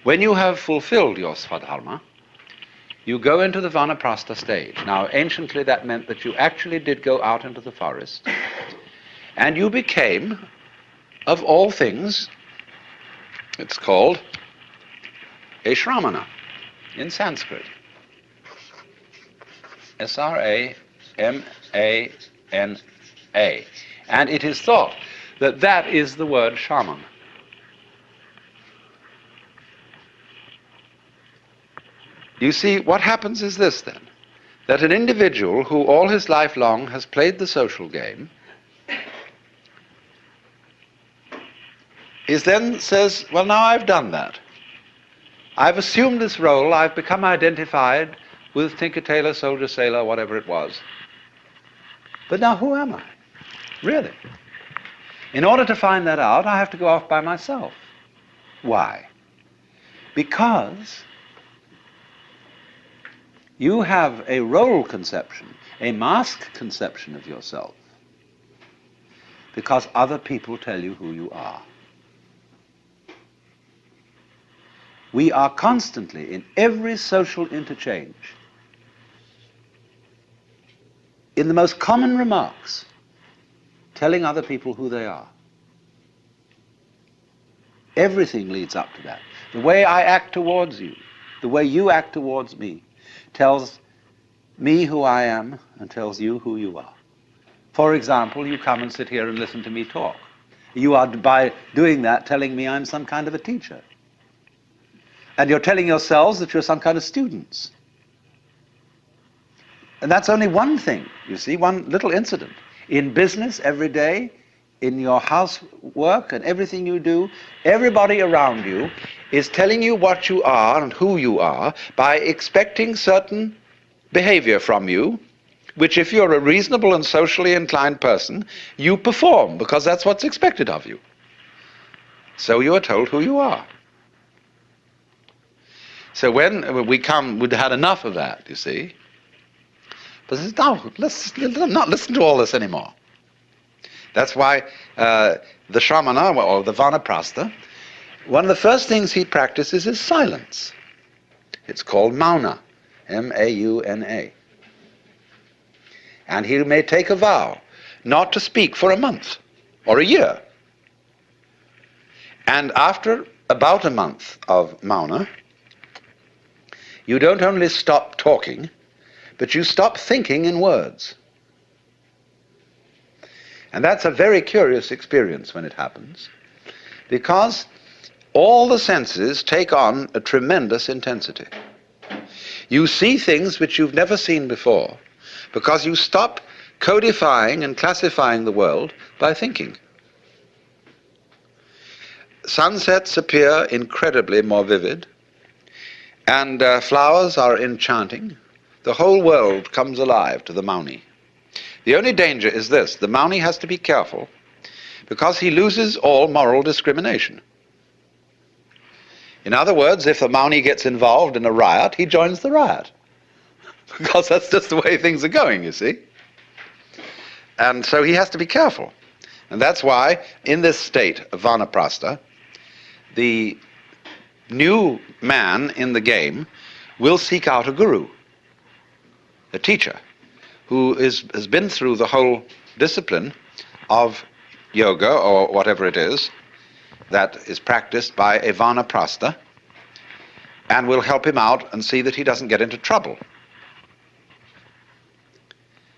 When you have fulfilled your Svadharma, you go into the Vanaprastha stage. Now, anciently that meant that you actually did go out into the forest, and you became, of all things, it's called a Shramana in Sanskrit. Sramana. And it is thought that that is the word shaman. You see, what happens is this then, that an individual who all his life long has played the social game is then says, well, now I've done that. I've assumed this role, I've become identified with tinker, tailor, soldier, sailor, whatever it was. But now who am I? Really? In order to find that out, I have to go off by myself. Why? Because you have a role conception, a mask conception of yourself, because other people tell you who you are. We are constantly, in every social interchange, in the most common remarks, telling other people who they are. Everything leads up to that. The way I act towards you, the way you act towards me, tells me who I am and tells you who you are. For example, you come and sit here and listen to me talk. You are, by doing that, telling me I'm some kind of a teacher. And you're telling yourselves that you're some kind of students. And that's only one thing, you see, one little incident. In business, every day, in your housework and everything you do, everybody around you is telling you what you are and who you are by expecting certain behavior from you, which if you're a reasonable and socially inclined person, you perform, because that's what's expected of you. So you are told who you are. So when we'd had enough of that, you see. But no, let's not listen to all this anymore. That's why the Shramana, or the Vanaprastha, one of the first things he practices is silence. It's called Mauna, M-A-U-N-A. And he may take a vow not to speak for a month or a year. And after about a month of Mauna, you don't only stop talking, but you stop thinking in words. And that's a very curious experience when it happens, because all the senses take on a tremendous intensity. You see things which you've never seen before, because you stop codifying and classifying the world by thinking. Sunsets appear incredibly more vivid, and flowers are enchanting. The whole world comes alive to the Mauni. The only danger is this: the Mauni has to be careful, because he loses all moral discrimination. In other words, if the Mauni gets involved in a riot, he joins the riot, because that's just the way things are going, you see. And so he has to be careful. And that's why, in this state of Vanaprastha, the new man in the game will seek out a guru, a teacher, who has been through the whole discipline of yoga, or whatever it is, that is practiced by a Vanaprastha, and will help him out and see that he doesn't get into trouble.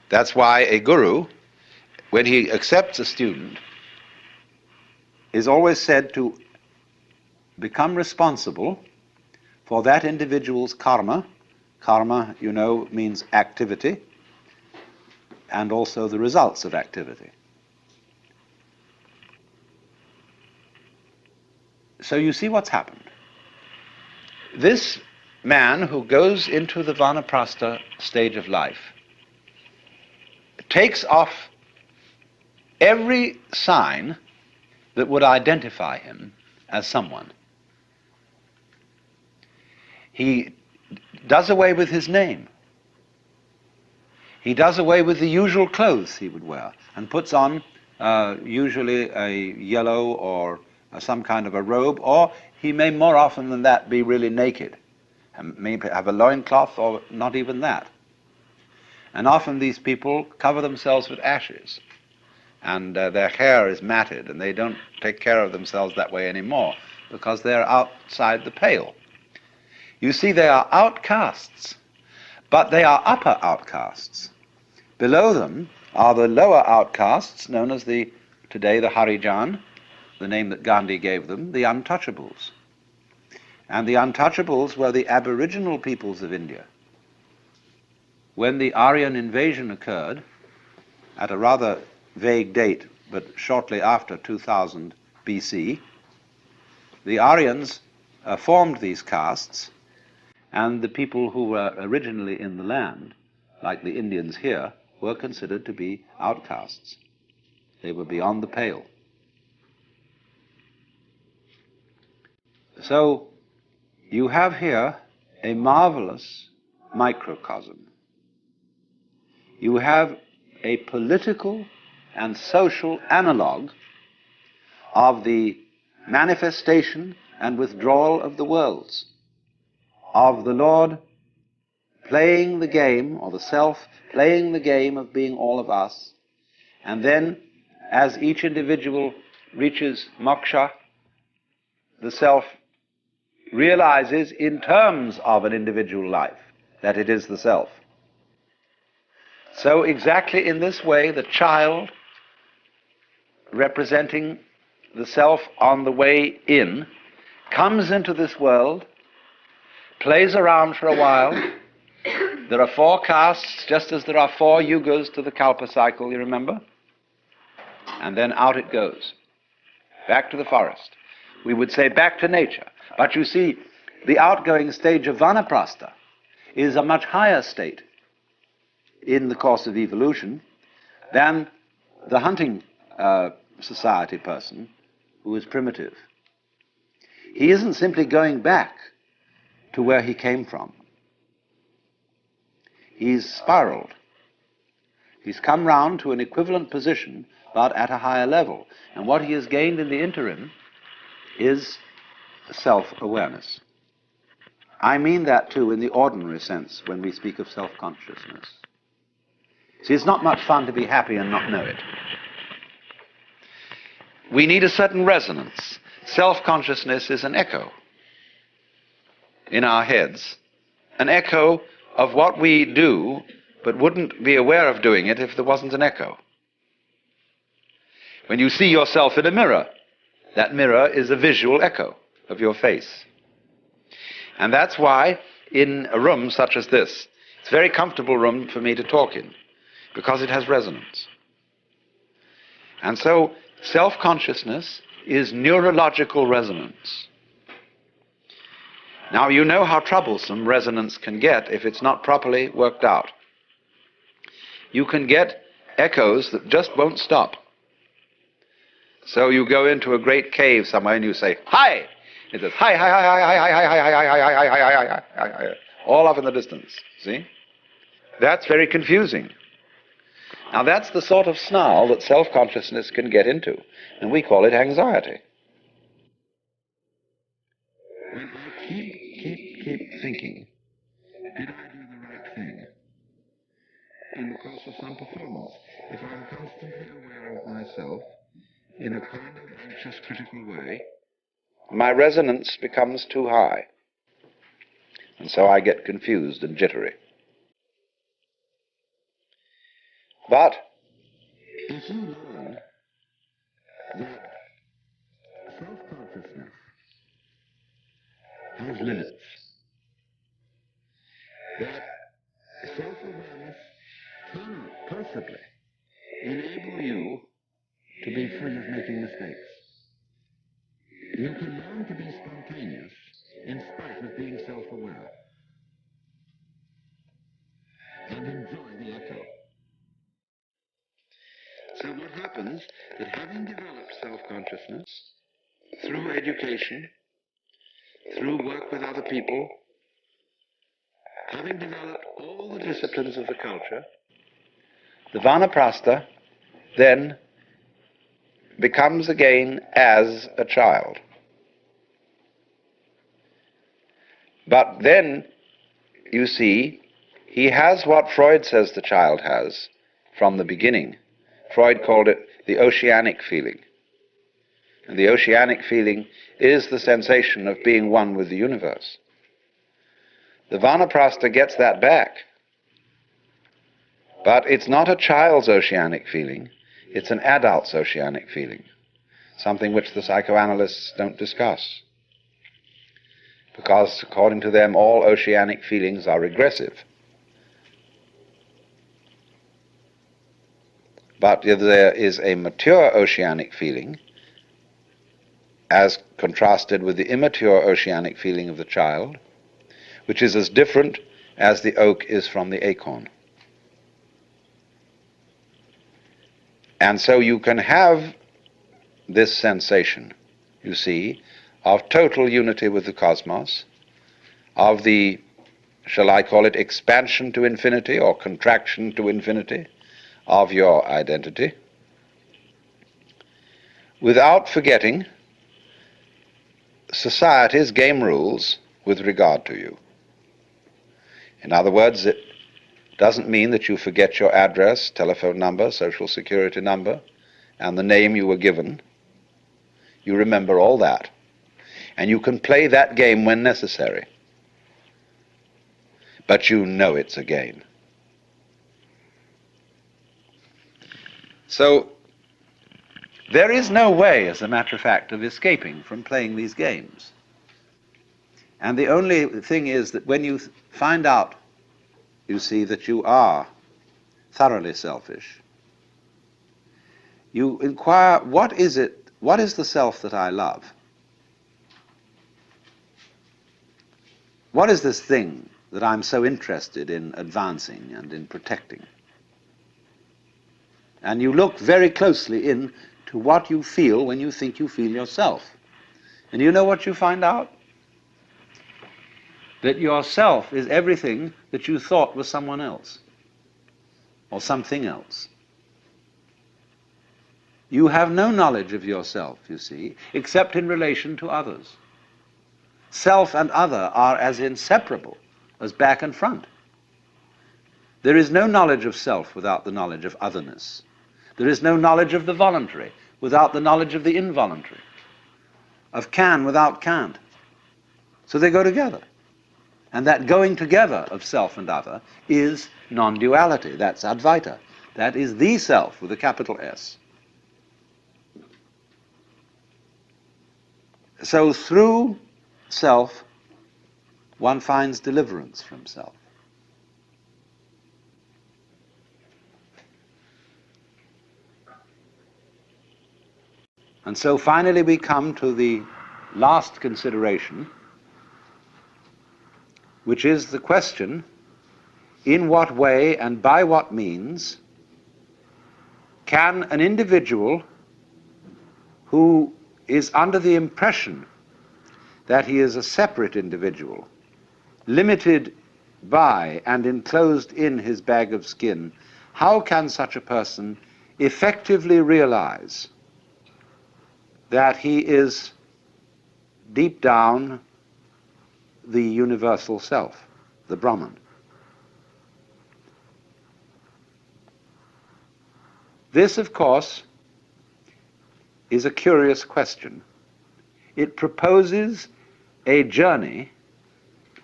That's why a guru, when he accepts a student, is always said to become responsible for that individual's karma. Karma, you know, means activity, and also the results of activity. So you see what's happened. This man who goes into the Vanaprastha stage of life takes off every sign that would identify him as someone. He does away with his name. He does away with the usual clothes he would wear and puts on usually a yellow or some kind of a robe, or he may more often than that be really naked, and maybe have a loincloth or not even that. And often these people cover themselves with ashes, and their hair is matted, and they don't take care of themselves that way anymore because they're outside the pale. You see, they are outcasts, but they are upper outcasts. Below them are the lower outcasts, known as today the Harijan, the name that Gandhi gave them, the untouchables. And the untouchables were the aboriginal peoples of India. When the Aryan invasion occurred, at a rather vague date, but shortly after 2000 BC, the Aryans formed these castes, and the people who were originally in the land, like the Indians here, were considered to be outcasts. They were beyond the pale. So you have here a marvelous microcosm. You have a political and social analog of the manifestation and withdrawal of the worlds, of the Lord playing the game, or the self playing the game of being all of us, and then as each individual reaches moksha, the self realizes in terms of an individual life that it is the self. So exactly in this way, the child, representing the self on the way in, comes into this world, plays around for a while. There are 4 castes, just as there are 4 yugas to the Kalpa cycle, you remember? And then out it goes, back to the forest. We would say back to nature. But you see, the outgoing stage of vanaprastha is a much higher state in the course of evolution than the hunting society person who is primitive. He isn't simply going back to where he came from. He's spiraled. He's come round to an equivalent position, but at a higher level. And what he has gained in the interim is self-awareness. I mean that too in the ordinary sense when we speak of self-consciousness. See, it's not much fun to be happy and not know it. We need a certain resonance. Self-consciousness is an echo in our heads, an echo of what we do, but wouldn't be aware of doing it if there wasn't an echo. When you see yourself in a mirror, that mirror is a visual echo of your face. And that's why in a room such as this, it's a very comfortable room for me to talk in, because it has resonance. And so self-consciousness is neurological resonance. Now you know how troublesome resonance can get if it's not properly worked out. You can get echoes that just won't stop. So you go into a great cave somewhere and you say, "Hi!" It says, "Hi, hi, hi, hi, hi, hi, hi, hi, hi, hi, hi, hi, hi, hi, hi, hi," all off in the distance. See? That's very confusing. Now that's the sort of snarl that self-consciousness can get into, and we call it anxiety. When I keep thinking, did I do the right thing? In the course of some performance, if I'm constantly aware of myself in a kind of anxious, critical way, my resonance becomes too high, and so I get confused and jittery. But if you learn that self-consciousness has limits, that self-awareness cannot possibly enable you to be free of making mistakes. You can learn to be spontaneous in spite of being self-aware, and enjoy the echo. So what happens, that having developed self-consciousness through education, through work with other people, having developed all the disciplines of the culture, the vanaprastha then becomes again as a child. But then, you see, he has what Freud says the child has from the beginning. Freud called it the oceanic feeling. And the oceanic feeling is the sensation of being one with the universe. The Vanaprastha gets that back. But it's not a child's oceanic feeling, it's an adult's oceanic feeling, something which the psychoanalysts don't discuss. Because, according to them, all oceanic feelings are regressive. But there is a mature oceanic feeling, as contrasted with the immature oceanic feeling of the child, which is as different as the oak is from the acorn. And so you can have this sensation, you see, of total unity with the cosmos, of the, shall I call it, expansion to infinity or contraction to infinity of your identity, without forgetting society's game rules with regard to you. In other words, it doesn't mean that you forget your address, telephone number, social security number, and the name you were given. You remember all that. And you can play that game when necessary. But you know it's a game. So, there is no way, as a matter of fact, of escaping from playing these games. And the only thing is that when you find out, you see, that you are thoroughly selfish, you inquire, what is the self that I love? What is this thing that I'm so interested in advancing and in protecting? And you look very closely into what you feel when you think you feel yourself. And you know what you find out? That yourself is everything that you thought was someone else, or something else. You have no knowledge of yourself, you see, except in relation to others. Self and other are as inseparable as back and front. There is no knowledge of self without the knowledge of otherness. There is no knowledge of the voluntary without the knowledge of the involuntary, of can without can't. So they go together. And that going together of self and other is non-duality. That's Advaita. That is the self with a capital S. So through self, one finds deliverance from self. And so finally we come to the last consideration, which is the question, in what way and by what means can an individual who is under the impression that he is a separate individual, limited by and enclosed in his bag of skin, how can such a person effectively realize that he is deep down the universal self, the Brahman? This, of course, is a curious question. It proposes a journey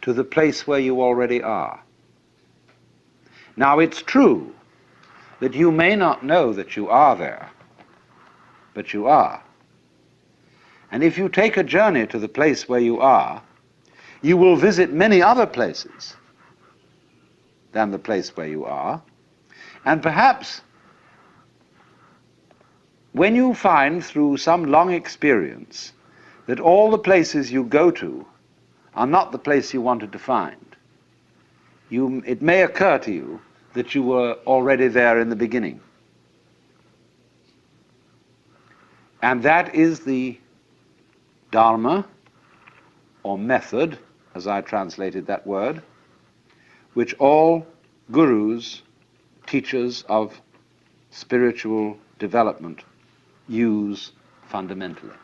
to the place where you already are. Now, it's true that you may not know that you are there, but you are. And if you take a journey to the place where you are, you will visit many other places than the place where you are, and perhaps when you find through some long experience that all the places you go to are not the place you wanted to find, it may occur to you that you were already there in the beginning. And that is the Dharma, or method, as I translated that word, which all gurus, teachers of spiritual development, use fundamentally.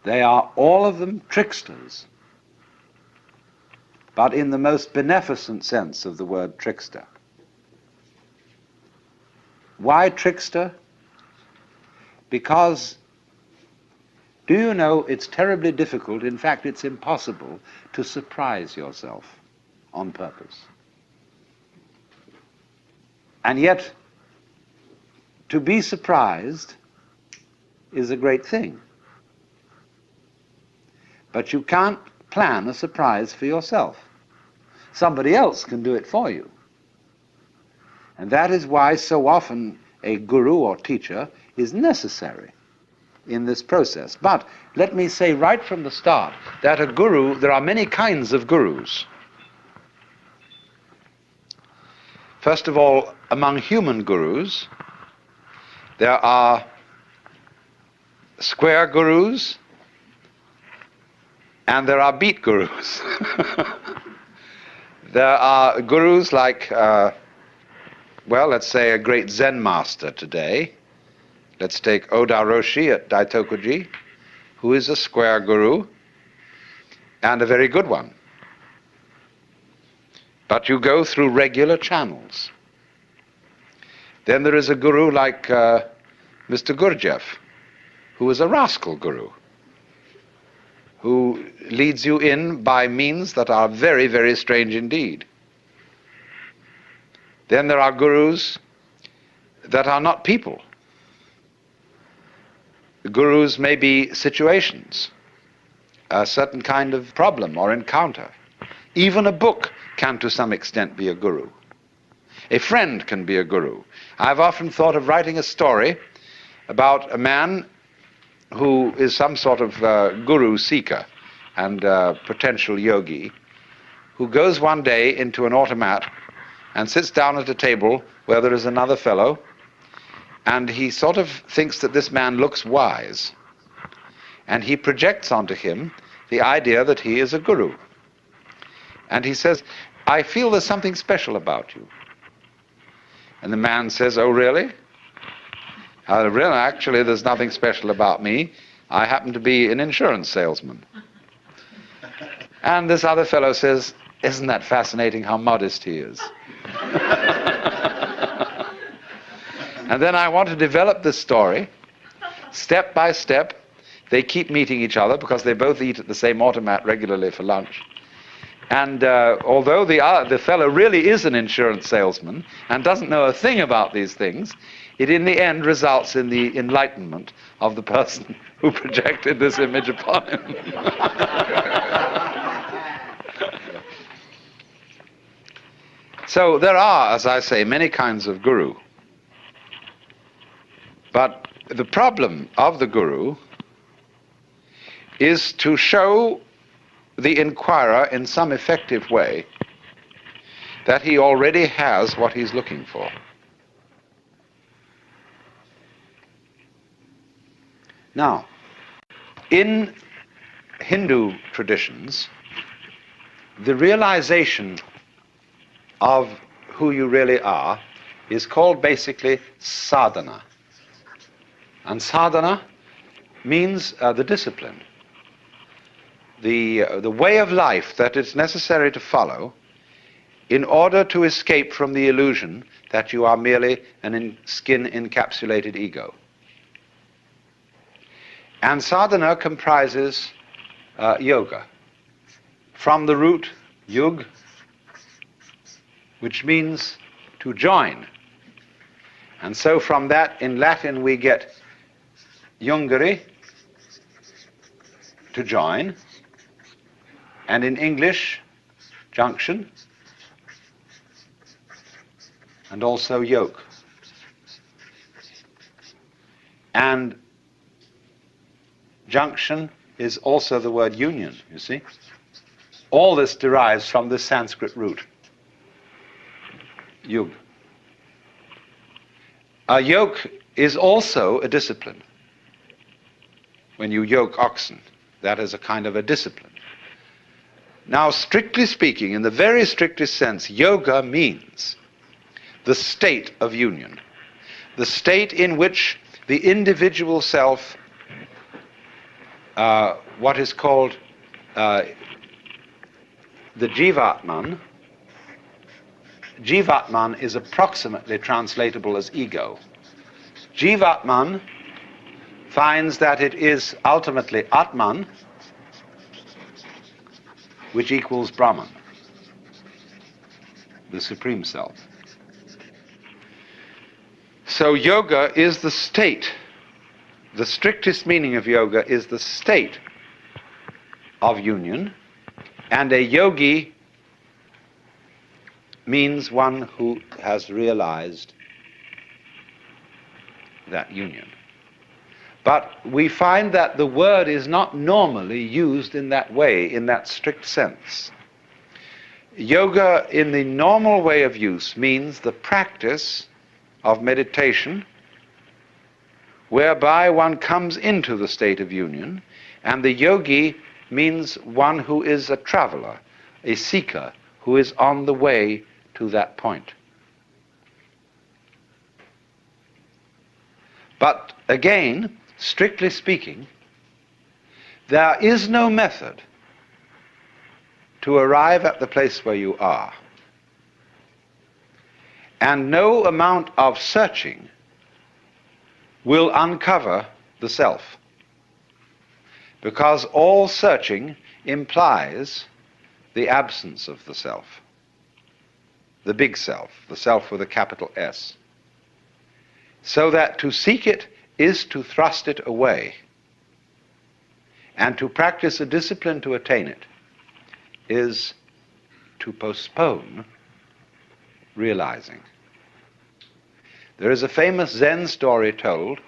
They are all of them tricksters, but in the most beneficent sense of the word trickster. Why trickster? Because, do you know, it's terribly difficult, in fact it's impossible, to surprise yourself on purpose. And yet, to be surprised is a great thing. But you can't plan a surprise for yourself. Somebody else can do it for you. And that is why so often a guru or teacher is necessary in this process. But let me say right from the start that a guru, there are many kinds of gurus. First of all, among human gurus, there are square gurus and there are beat gurus. There are gurus like, well, let's say a great Zen master today. Let's take Oda Roshi at Daitokuji, who is a square guru and a very good one. But you go through regular channels. Then there is a guru like Mr. Gurdjieff, who is a rascal guru, who leads you in by means that are very, very strange indeed. Then there are gurus that are not people. The gurus may be situations, a certain kind of problem or encounter. Even a book can to some extent be a guru. A friend can be a guru. I've often thought of writing a story about a man who is some sort of guru seeker and potential yogi, who goes one day into an automat and sits down at a table where there is another fellow, and he sort of thinks that this man looks wise, and he projects onto him the idea that he is a guru. And he says, "I feel there's something special about you." And the man says, "Oh, really? Really, actually, there's nothing special about me. I happen to be an insurance salesman." And this other fellow says, "Isn't that fascinating how modest he is?" And then I want to develop this story step by step. They keep meeting each other because they both eat at the same automat regularly for lunch. And although the fellow really is an insurance salesman and doesn't know a thing about these things, it in the end results in the enlightenment of the person who projected this image upon him. So there are, as I say, many kinds of guru. But the problem of the guru is to show the inquirer in some effective way that he already has what he's looking for. Now, in Hindu traditions, the realization of who you really are is called basically sadhana. And sadhana means the discipline, the way of life that it's necessary to follow in order to escape from the illusion that you are merely an skin-encapsulated ego. And sadhana comprises yoga, from the root yug, which means to join. And so from that, in Latin, we get jungere, to join, and in English, junction, and also yoke. And junction is also the word union, you see. All this derives from the Sanskrit root, yug. A yoke is also a discipline. When you yoke oxen, that is a kind of a discipline. Now, strictly speaking, in the very strictest sense, yoga means the state of union, the state in which the individual self what is called the Jivatman. Jivatman is approximately translatable as ego. Jivatman finds that it is ultimately Atman, which equals Brahman, the Supreme Self. So yoga is the state. The strictest meaning of yoga is the state of union, and a yogi means one who has realized that union. But we find that the word is not normally used in that way, in that strict sense. Yoga, in the normal way of use, means the practice of meditation whereby one comes into the state of union, and the yogi means one who is a traveler, a seeker, who is on the way to that point. But again, strictly speaking, there is no method to arrive at the place where you are. And no amount of searching will uncover the self, because all searching implies the absence of the self, the big self, the self with a capital S. So that to seek it is to thrust it away, and to practice a discipline to attain it is to postpone realizing. There is a famous Zen story told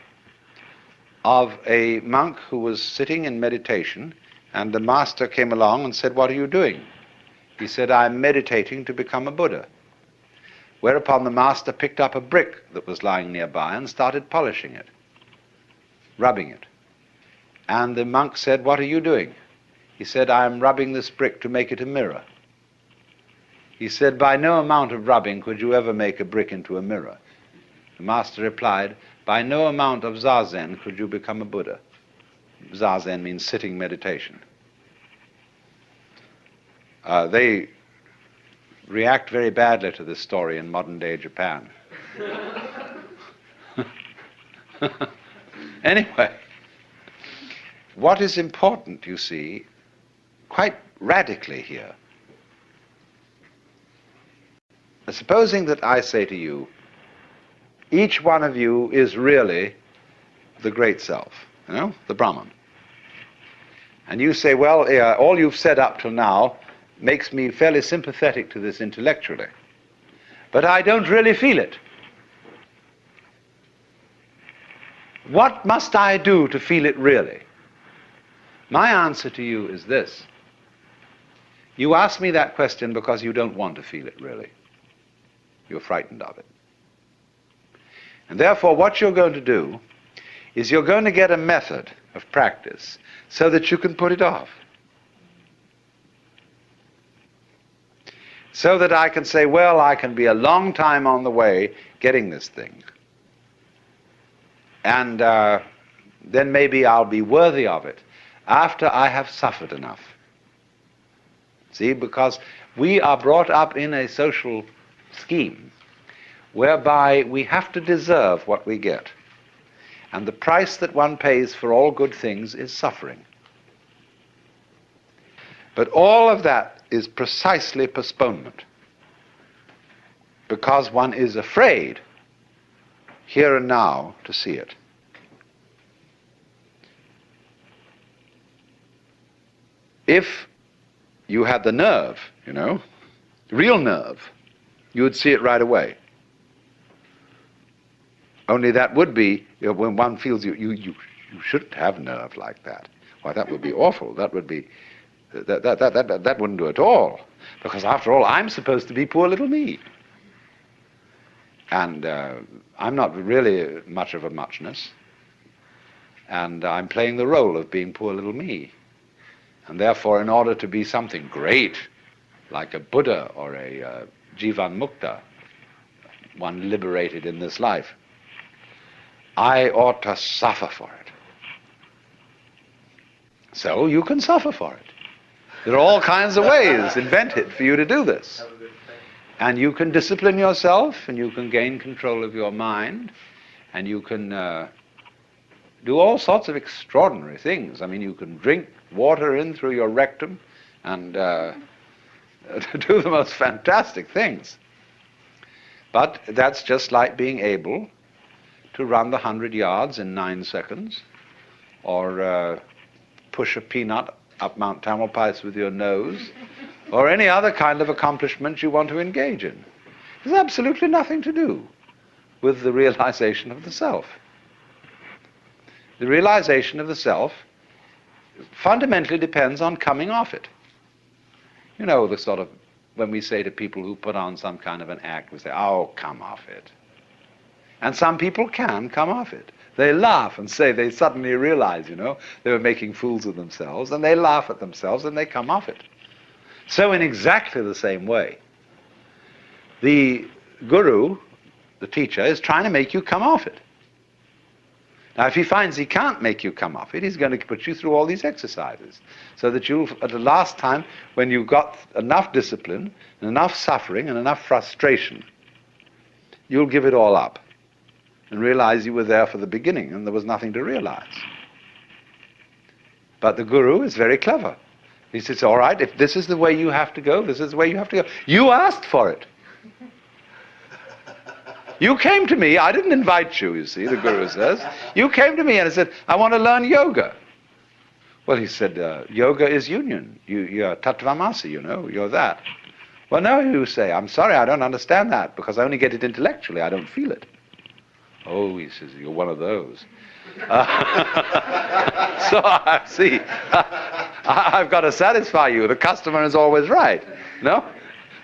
of a monk who was sitting in meditation, and the master came along and said, "What are you doing?" He said, "I'm meditating to become a Buddha." Whereupon the master picked up a brick that was lying nearby and started polishing it, rubbing it. And the monk said, "What are you doing?" He said, "I'm rubbing this brick to make it a mirror." He said, "By no amount of rubbing could you ever make a brick into a mirror." The master replied, "By no amount of zazen could you become a Buddha." Zazen means sitting meditation. They react very badly to this story in modern-day Japan. Anyway, what is important, you see, quite radically here, supposing that I say to you, each one of you is really the great self, the Brahman. And you say, well, all you've said up till now makes me fairly sympathetic to this intellectually, but I don't really feel it. What must I do to feel it really? My answer to you is this. You ask me that question because you don't want to feel it really. You're frightened of it. And therefore, what you're going to do is you're going to get a method of practice so that you can put it off. So that I can say, well, I can be a long time on the way getting this thing. And then maybe I'll be worthy of it after I have suffered enough. See, because we are brought up in a social scheme whereby we have to deserve what we get. And the price that one pays for all good things is suffering. But all of that is precisely postponement, because one is afraid here and now to see it. If you had the nerve, real nerve, you would see it right away. Only that would be, when one feels you shouldn't have nerve like that. Why, that would be awful. That would be, that wouldn't do at all. Because after all, I'm supposed to be poor little me. And I'm not really much of a muchness. And I'm playing the role of being poor little me. And therefore, in order to be something great, like a Buddha or a Jivan Mukta, one liberated in this life, I ought to suffer for it. So you can suffer for it. There are all kinds of ways invented for you to do this. And you can discipline yourself, and you can gain control of your mind, and you can do all sorts of extraordinary things. I mean, you can drink water in through your rectum and do the most fantastic things. But that's just like being able to run the 100 yards in 9 seconds, or push a peanut up Mount Tamalpais with your nose, or any other kind of accomplishment you want to engage in. There's absolutely nothing to do with the realization of the self. The realization of the self fundamentally depends on coming off it. You know, the sort of, when we say to people who put on some kind of an act, we say, oh, come off it. And some people can come off it. They laugh and say they suddenly realize, you know, they were making fools of themselves, and they laugh at themselves and they come off it. So in exactly the same way, the guru, the teacher, is trying to make you come off it. Now, if he finds he can't make you come off it, he's going to put you through all these exercises, so that you'll, at the last time, when you've got enough discipline, and enough suffering, and enough frustration, you'll give it all up and realize you were there for the beginning and there was nothing to realize. But the guru is very clever. He says, all right, if this is the way you have to go, this is the way you have to go. You asked for it. You came to me, I didn't invite you, you see, the guru says. You came to me and said, I want to learn yoga. Well, he said, yoga is union. You're tattvamasi, you know, you're that. Well, no, you say, I'm sorry, I don't understand that, because I only get it intellectually, I don't feel it. Oh, he says, you're one of those. So I see, I've got to satisfy you. The customer is always right. No?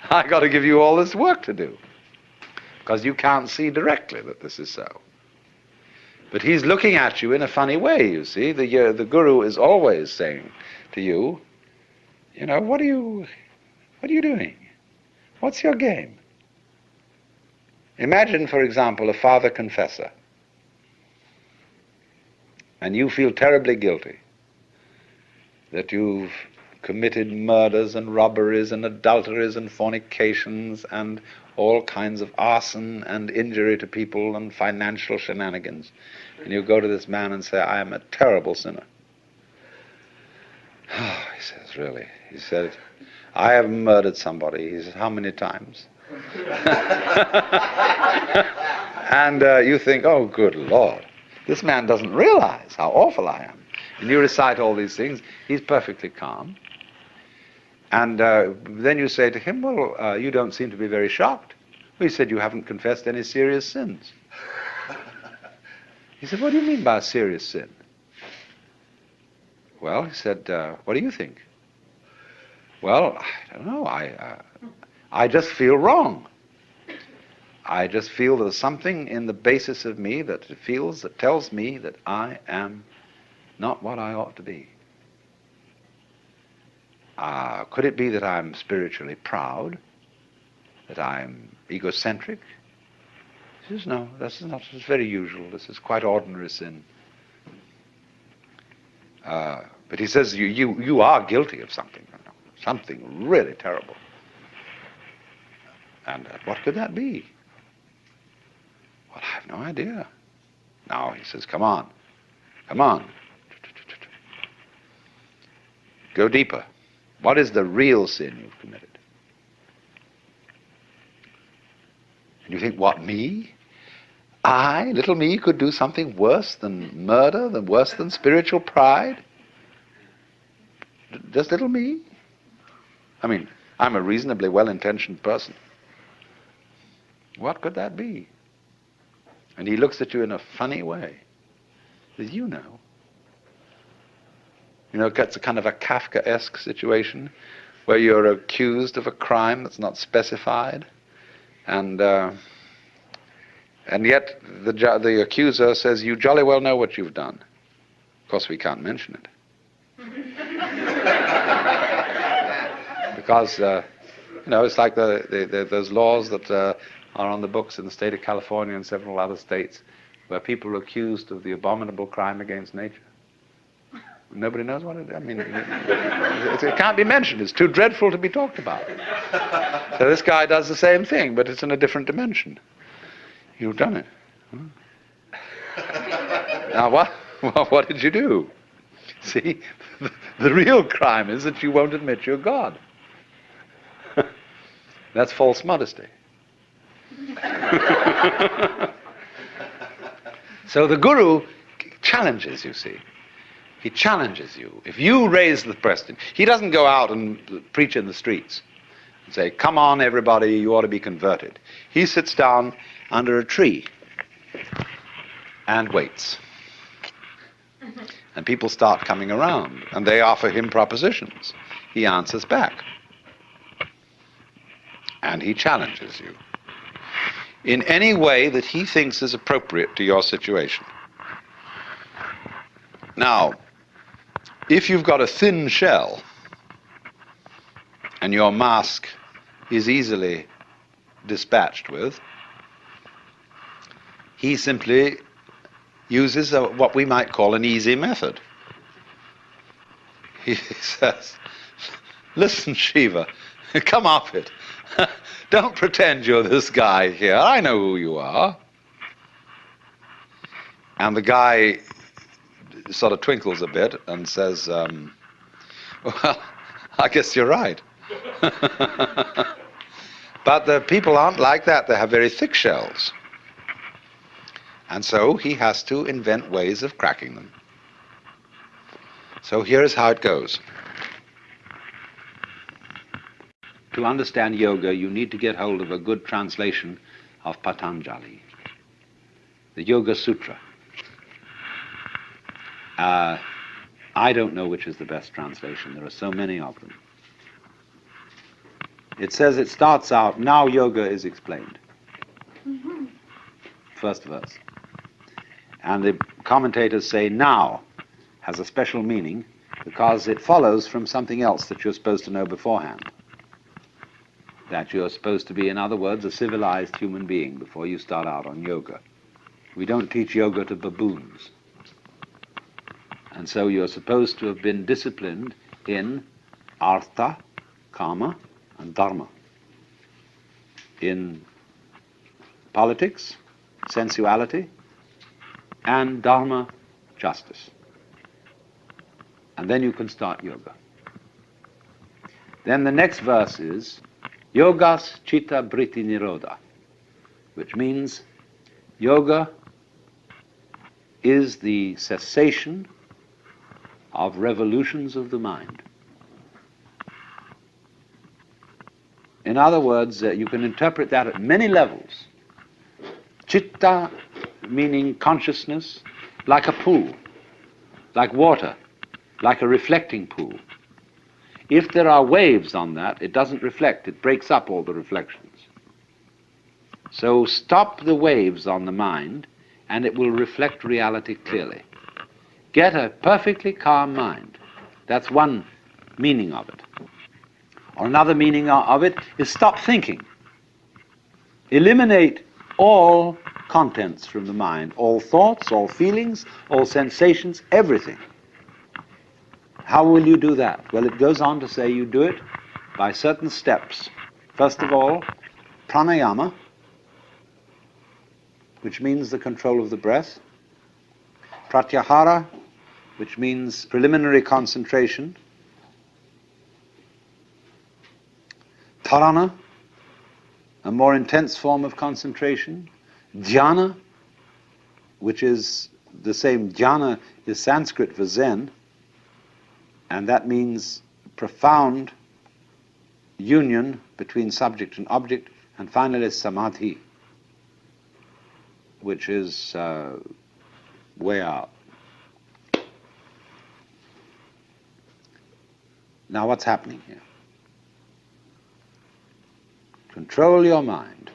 I've got to give you all this work to do, because you can't see directly that this is so. But he's looking at you in a funny way, you see. The guru is always saying to you, you know, what are you doing? What's your game? Imagine, for example, a father confessor, and you feel terribly guilty that you've committed murders and robberies and adulteries and fornications and all kinds of arson and injury to people and financial shenanigans. And you go to this man and say, I am a terrible sinner. Oh, he says, really? He said, I have murdered somebody. He says, how many times? And you think, oh, good Lord, this man doesn't realize how awful I am. And you recite all these things. He's perfectly calm. And then you say to him, well, you don't seem to be very shocked. Well, he said, you haven't confessed any serious sins. He said, what do you mean by a serious sin? Well, he said, what do you think? Well, I don't know. I just feel wrong. I just feel there's something in the basis of me that tells me that I am not what I ought to be. Could it be that I'm spiritually proud? That I'm egocentric? He says, no, this is not. It's very usual. This is quite ordinary sin. But he says, you are guilty of something. Something really terrible. And what could that be? Well, I have no idea. Now he says, come on. Go deeper. What is the real sin you've committed? And you think, what, me? I, little me, could do something worse than murder, worse than spiritual pride? Just little me? I mean, I'm a reasonably well-intentioned person. What could that be? And he looks at you in a funny way. He says, you know. You know, it's a kind of a Kafkaesque situation where you're accused of a crime that's not specified, and yet the accuser says, you jolly well know what you've done. Of course, we can't mention it. Because, it's like those laws that are on the books in the state of California and several other states where people are accused of the abominable crime against nature. Nobody knows what it is. I mean, it can't be mentioned. It's too dreadful to be talked about. So this guy does the same thing, but it's in a different dimension. You've done it. Now what did you do? See, the real crime is that you won't admit you're God. That's false modesty. So the guru challenges, you see. He challenges you. If you raise the question, he doesn't go out and preach in the streets and say, come on everybody, you ought to be converted. He sits down under a tree and waits. And people start coming around and they offer him propositions. He answers back. And he challenges you in any way that he thinks is appropriate to your situation. Now, if you've got a thin shell and your mask is easily dispatched with, he simply uses what we might call an easy method. He says, listen, Shiva, come off it. Don't pretend you're this guy here. I know who you are. And the guy sort of twinkles a bit and says, well, I guess you're right. But the people aren't like that. They have very thick shells. And so he has to invent ways of cracking them. So here's how it goes. To understand yoga, you need to get hold of a good translation of Patanjali, the Yoga Sutra. I don't know which is the best translation. There are so many of them. It says, it starts out, now yoga is explained. First verse. And the commentators say now has a special meaning because it follows from something else that you're supposed to know beforehand. That you're supposed to be, in other words, a civilized human being before you start out on yoga. We don't teach yoga to baboons. And so you're supposed to have been disciplined in artha, kama, and dharma. In politics, sensuality, and dharma, justice. And then you can start yoga. Then the next verse is yogas chitta vritti nirodha, which means yoga is the cessation of revolutions of the mind. In other words, you can interpret that at many levels. Chitta meaning consciousness, like a pool, like water, like a reflecting pool. If there are waves on that, it doesn't reflect, it breaks up all the reflections. So stop the waves on the mind and it will reflect reality clearly. Get a perfectly calm mind. That's one meaning of it. Or another meaning of it is stop thinking. Eliminate all contents from the mind, all thoughts, all feelings, all sensations, everything. How will you do that? Well, it goes on to say you do it by certain steps. First of all, pranayama, which means the control of the breath. Pratyahara, which means preliminary concentration. Dharana, a more intense form of concentration. Dhyana, which is the same, dhyana is Sanskrit for Zen, and that means profound union between subject and object, and finally samadhi, which is way out. Now what's happening here? Control your mind.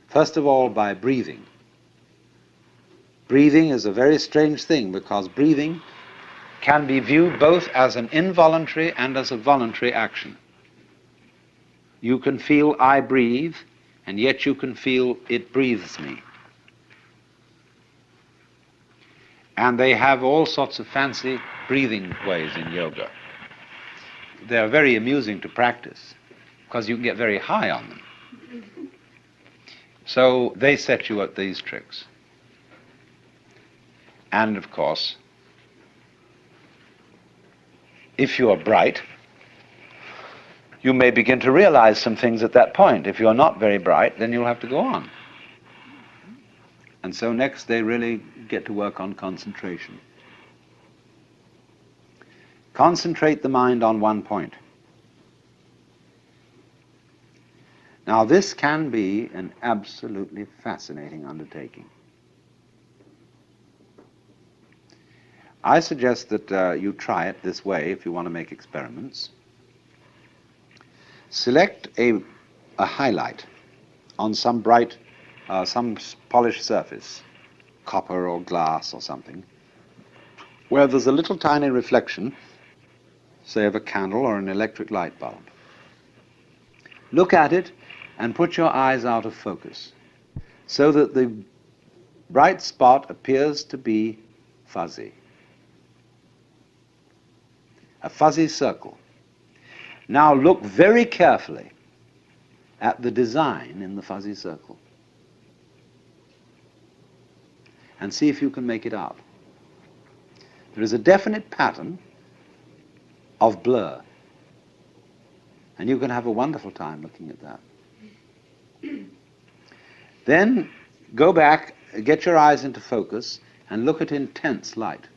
First of all, by breathing. Breathing is a very strange thing because breathing can be viewed both as an involuntary and as a voluntary action. You can feel I breathe, and yet you can feel it breathes me. And they have all sorts of fancy breathing ways in yoga. They're very amusing to practice because you can get very high on them. So they set you at these tricks. And of course, if you are bright, you may begin to realize some things at that point. If you're not very bright, then you'll have to go on. And so next they really get to work on concentration. Concentrate the mind on one point. Now this can be an absolutely fascinating undertaking. I suggest that you try it this way if you want to make experiments. Select a highlight on some bright, some polished surface, copper or glass or something, where there's a little tiny reflection, say of a candle or an electric light bulb. Look at it and put your eyes out of focus so that the bright spot appears to be fuzzy. A fuzzy circle. Now look very carefully at the design in the fuzzy circle and see if you can make it out. There is a definite pattern of blur, and you can have a wonderful time looking at that. Then go back, get your eyes into focus, and look at intense light.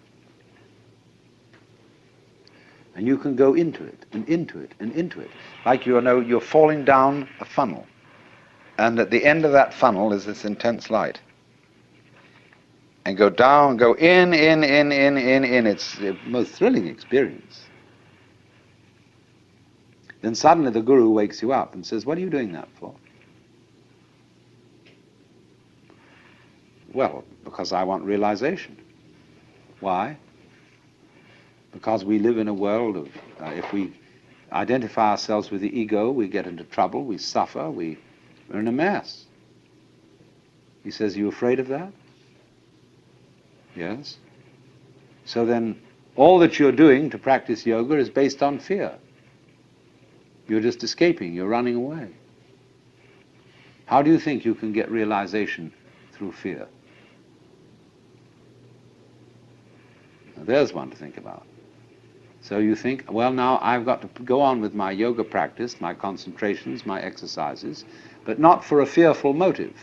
And you can go into it, and into it, and into it. Like you're falling down a funnel. And at the end of that funnel is this intense light. And go down, go in. It's the most thrilling experience. Then suddenly the guru wakes you up and says, "What are you doing that for?" Well, because I want realization. Why? Because we live in a world of, if we identify ourselves with the ego, we get into trouble, we suffer, we're in a mess. He says, "Are you afraid of that?" Yes. So then all that you're doing to practice yoga is based on fear. You're just escaping, you're running away. How do you think you can get realization through fear? Now, there's one to think about. So you think, well, now I've got to go on with my yoga practice, my concentrations, my exercises, but not for a fearful motive.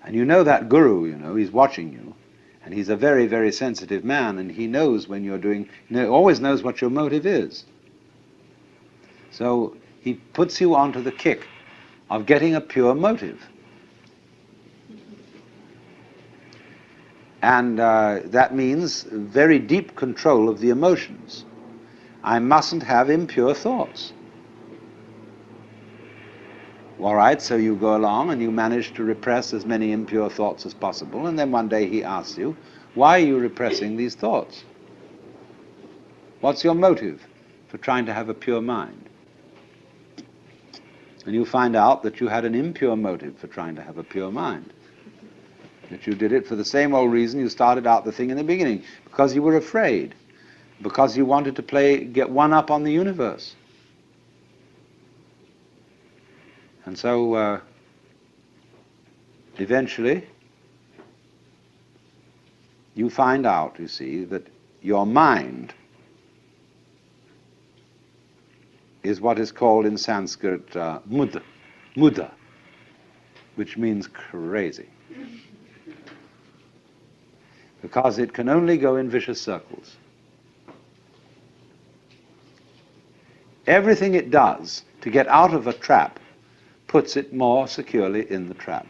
And you know that guru, he's watching you, and he's a very, very sensitive man, and he knows when you're doing, always knows what your motive is. So he puts you onto the kick of getting a pure motive. And that means very deep control of the emotions. I mustn't have impure thoughts. All right, so you go along and you manage to repress as many impure thoughts as possible, and then one day he asks you, why are you repressing these thoughts? What's your motive for trying to have a pure mind? And you find out that you had an impure motive for trying to have a pure mind. That you did it for the same old reason you started out the thing in the beginning, because you were afraid, because you wanted to get one up on the universe. And so eventually you find out, you see, that your mind is what is called in Sanskrit muda, which means crazy. Because it can only go in vicious circles. Everything it does to get out of a trap puts it more securely in the trap.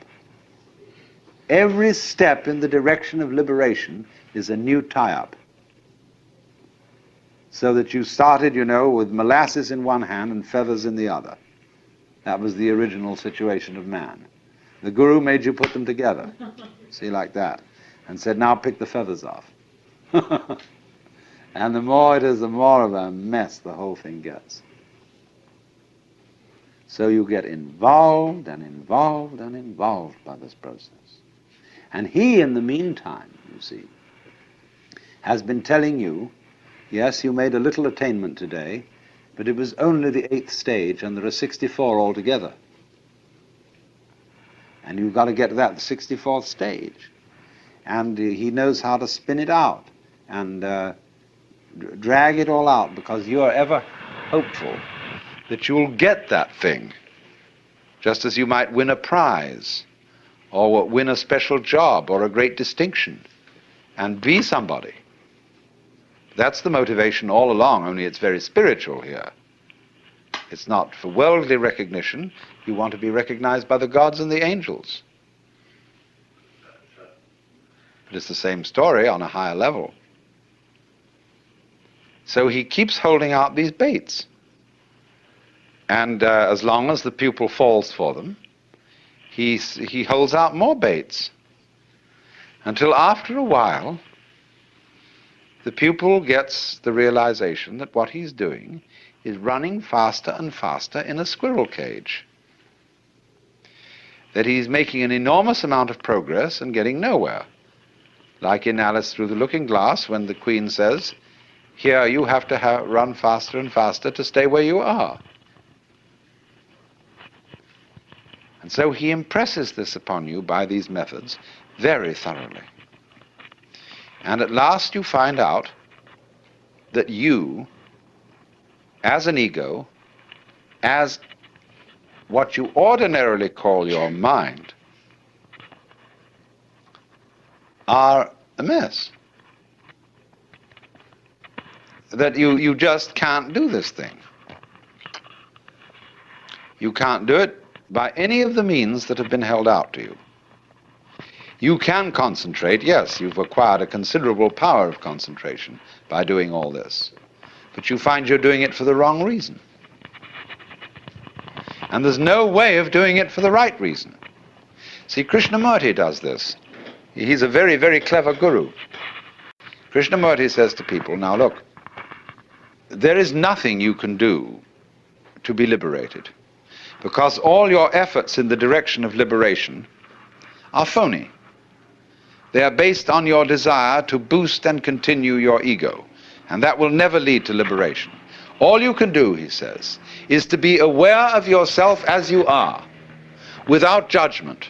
Every step in the direction of liberation is a new tie-up. So that you started, with molasses in one hand and feathers in the other. That was the original situation of man. The guru made you put them together. See, like that. And said, now pick the feathers off. And the more it is, the more of a mess the whole thing gets. So you get involved and involved and involved by this process. And he, in the meantime, you see, has been telling you, yes, you made a little attainment today, but it was only the 8th stage, and there are 64 altogether. And you've got to get to that, the 64th stage. And he knows how to spin it out and drag it all out, because you are ever hopeful that you'll get that thing, just as you might win a prize or win a special job or a great distinction and be somebody. That's the motivation all along, only it's very spiritual here. It's not for worldly recognition. You want to be recognized by the gods and the angels. But it's the same story on a higher level. So he keeps holding out these baits. And as long as the pupil falls for them, he holds out more baits. Until after a while, the pupil gets the realization that what he's doing is running faster and faster in a squirrel cage. That he's making an enormous amount of progress and getting nowhere. Like in Alice Through the Looking Glass, when the Queen says, "Here you have to run faster and faster to stay where you are." And so he impresses this upon you by these methods very thoroughly. And at last you find out that you, as an ego, as what you ordinarily call your mind, are a mess. That you just can't do this thing. You can't do it by any of the means that have been held out to you. You can concentrate, yes, you've acquired a considerable power of concentration by doing all this, but you find you're doing it for the wrong reason. And there's no way of doing it for the right reason. See, Krishnamurti does this. He's a very, very clever guru. Krishnamurti says to people, now look, there is nothing you can do to be liberated, because all your efforts in the direction of liberation are phony. They are based on your desire to boost and continue your ego, and that will never lead to liberation. All you can do, he says, is to be aware of yourself as you are, without judgment.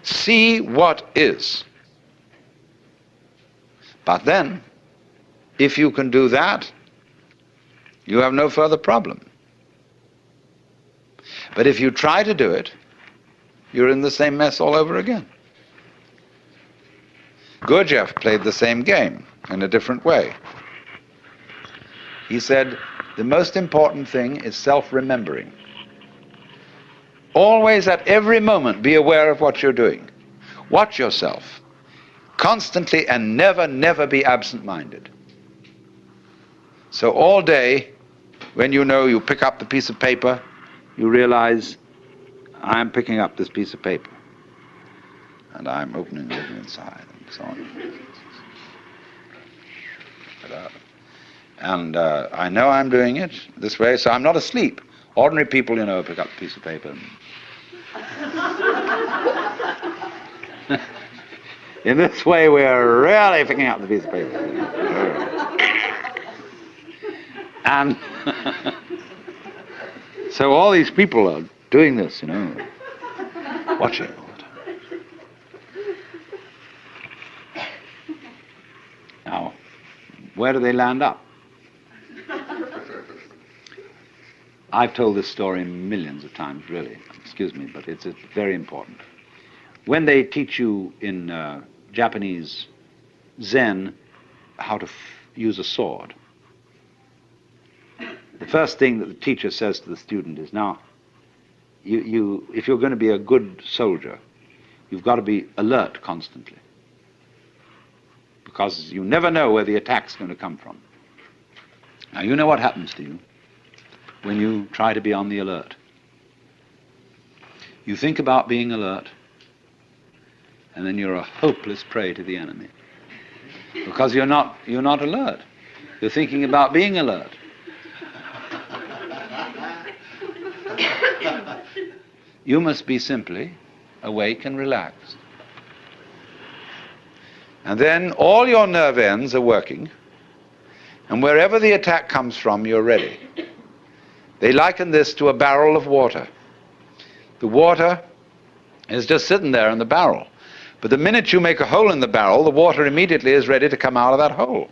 See what is. But then, if you can do that, you have no further problem. But if you try to do it, you're in the same mess all over again. Gurdjieff played the same game in a different way. He said, the most important thing is self-remembering. Always at every moment be aware of what you're doing. Watch yourself constantly and never, never be absent-minded. So all day, when you know you pick up the piece of paper, you realize, I'm picking up this piece of paper. And I'm opening it inside, and so on. And I know I'm doing it this way, so I'm not asleep. Ordinary people, you know, pick up a piece of paper. In this way, we're really picking up the piece of paper. And so all these people are doing this, you know, watching all the time. Now, where do they land up? I've told this story millions of times, really. Excuse me, but it's very important. When they teach you in Japanese Zen how to use a sword, the first thing that the teacher says to the student is, now, if you're going to be a good soldier, you've got to be alert constantly, because you never know where the attack's going to come from. Now, you know what happens to you when you try to be on the alert. You think about being alert, and then you're a hopeless prey to the enemy, because you're not alert. You're thinking about being alert. You must be simply awake and relaxed. And then all your nerve ends are working, and wherever the attack comes from, you're ready. They liken this to a barrel of water. The water is just sitting there in the barrel. But the minute you make a hole in the barrel, the water immediately is ready to come out of that hole.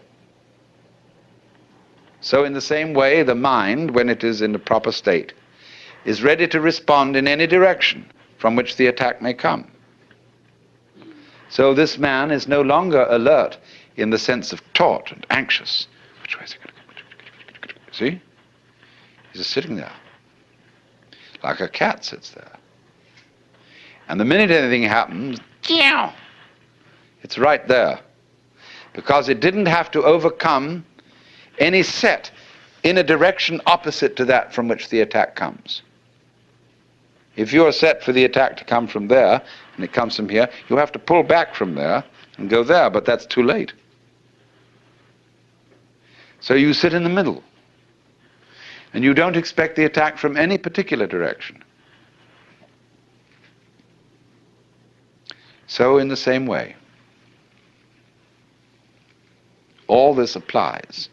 So in the same way, the mind, when it is in the proper state, is ready to respond in any direction from which the attack may come. So this man is no longer alert in the sense of taut and anxious. Which way is it going to go? See? He's just sitting there, like a cat sits there. And the minute anything happens, it's right there. Because it didn't have to overcome any set in a direction opposite to that from which the attack comes. If you're set for the attack to come from there, and it comes from here, you have to pull back from there and go there, but that's too late. So you sit in the middle. And you don't expect the attack from any particular direction. So in the same way, all this applies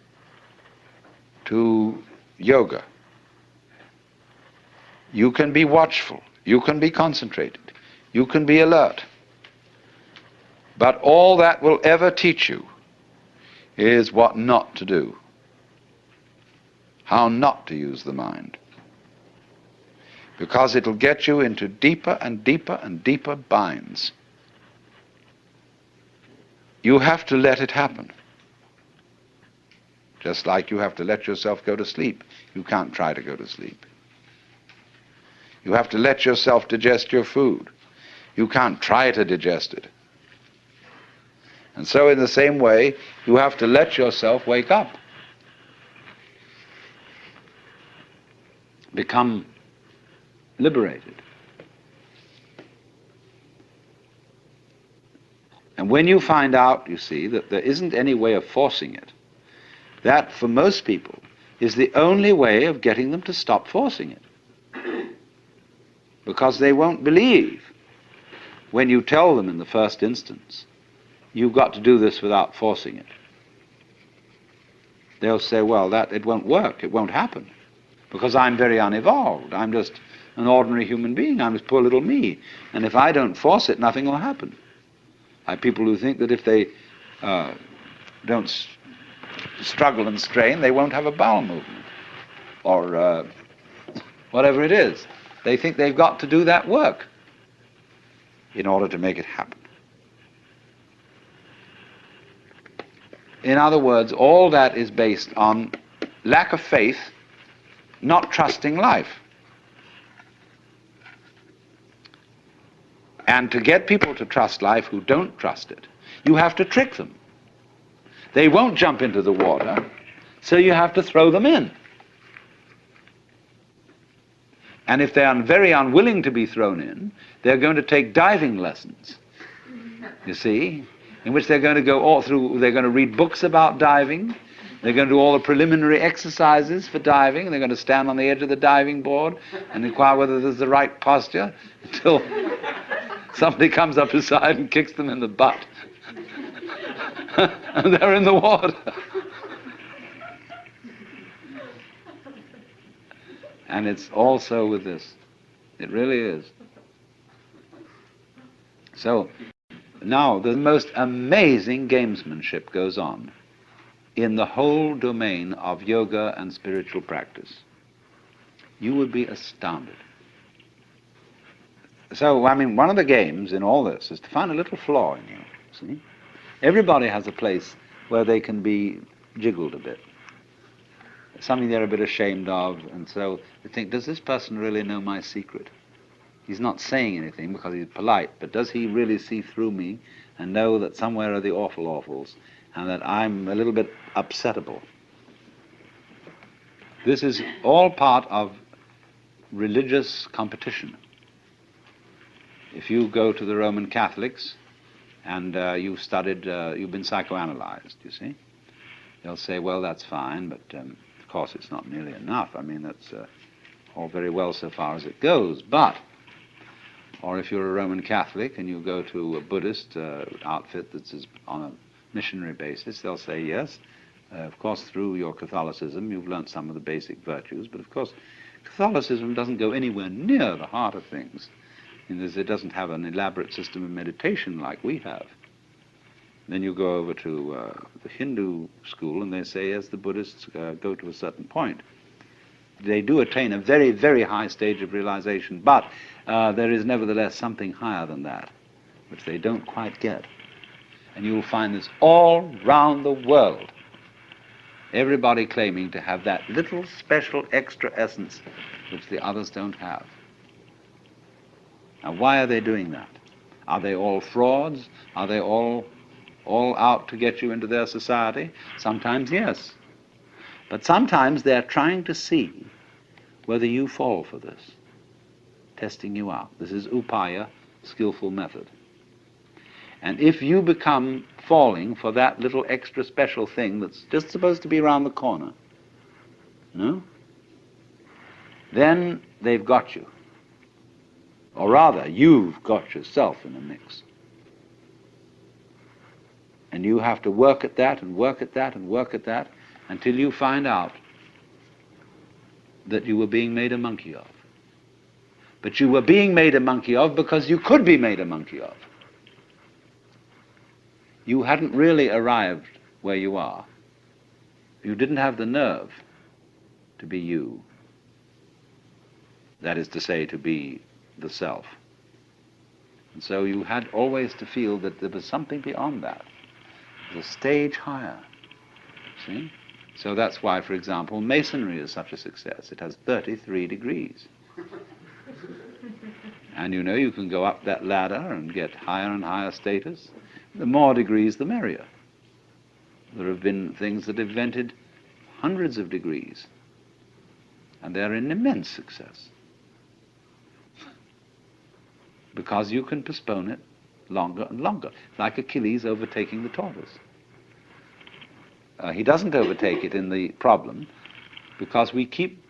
to yoga. You can be watchful, you can be concentrated, you can be alert. But all that will ever teach you is what not to do. How not to use the mind. Because it'll get you into deeper and deeper and deeper binds. You have to let it happen. Just like you have to let yourself go to sleep. You can't try to go to sleep. You have to let yourself digest your food. You can't try to digest it. And so in the same way, you have to let yourself wake up. Become liberated. And when you find out, you see, that there isn't any way of forcing it, that for most people is the only way of getting them to stop forcing it. Because they won't believe when you tell them in the first instance, you've got to do this without forcing it. They'll say, well, it won't work, it won't happen. Because I'm very unevolved. I'm just an ordinary human being. I'm just poor little me. And if I don't force it, nothing will happen. I have people who think that if they don't struggle and strain, they won't have a bowel movement. Or whatever it is. They think they've got to do that work in order to make it happen. In other words, all that is based on lack of faith, not trusting life. And to get people to trust life who don't trust it, you have to trick them. They won't jump into the water, so you have to throw them in. And if they are very unwilling to be thrown in, they're going to take diving lessons, you see, in which they're going to go all through, they're going to read books about diving. They're going to do all the preliminary exercises for diving. They're going to stand on the edge of the diving board and inquire whether there's the right posture until somebody comes up beside and kicks them in the butt. And they're in the water. And it's also with this. It really is. So now the most amazing gamesmanship goes on in the whole domain of yoga and spiritual practice. You would be astounded. So, I mean, one of the games in all this is to find a little flaw in you, see? Everybody has a place where they can be jiggled a bit. Something they're a bit ashamed of, and so they think, does this person really know my secret? He's not saying anything because he's polite, but does he really see through me and know that somewhere are the awful awfuls and that I'm a little bit upsettable? This is all part of religious competition. If you go to the Roman Catholics and you've studied, you've been psychoanalyzed, you see, they'll say, well, that's fine, but of course it's not nearly enough. I mean, that's all very well so far as it goes, but Or if you're a Roman Catholic and you go to a Buddhist outfit that's on a missionary basis, they'll say, yes, of course, through your Catholicism, you've learnt some of the basic virtues, but of course, Catholicism doesn't go anywhere near the heart of things, in that it doesn't have an elaborate system of meditation like we have. Then you go over to the Hindu school, and they say, yes, the Buddhists go to a certain point. They do attain a very, very high stage of realization, but there is nevertheless something higher than that, which they don't quite get. And you'll find this all round the world. Everybody claiming to have that little special extra essence which the others don't have. Now, why are they doing that? Are they all frauds? Are they all out to get you into their society? Sometimes, yes. But sometimes they're trying to see whether you fall for this, testing you out. This is upaya, skillful method. And if you become falling for that little extra special thing that's just supposed to be around the corner, no? Then they've got you. Or rather, you've got yourself in the mix. And you have to work at that and work at that and work at that until you find out that you were being made a monkey of. But you were being made a monkey of because you could be made a monkey of. You hadn't really arrived where you are. You didn't have the nerve to be you. That is to say, to be the self. And so you had always to feel that there was something beyond that, the stage higher. See? So that's why, for example, Masonry is such a success. It has 33 degrees. And you know, you can go up that ladder and get higher and higher status. The more degrees, the merrier. There have been things that have invented hundreds of degrees, and they're an immense success. Because you can postpone it longer and longer, like Achilles overtaking the tortoise. He doesn't overtake it in the problem because we keep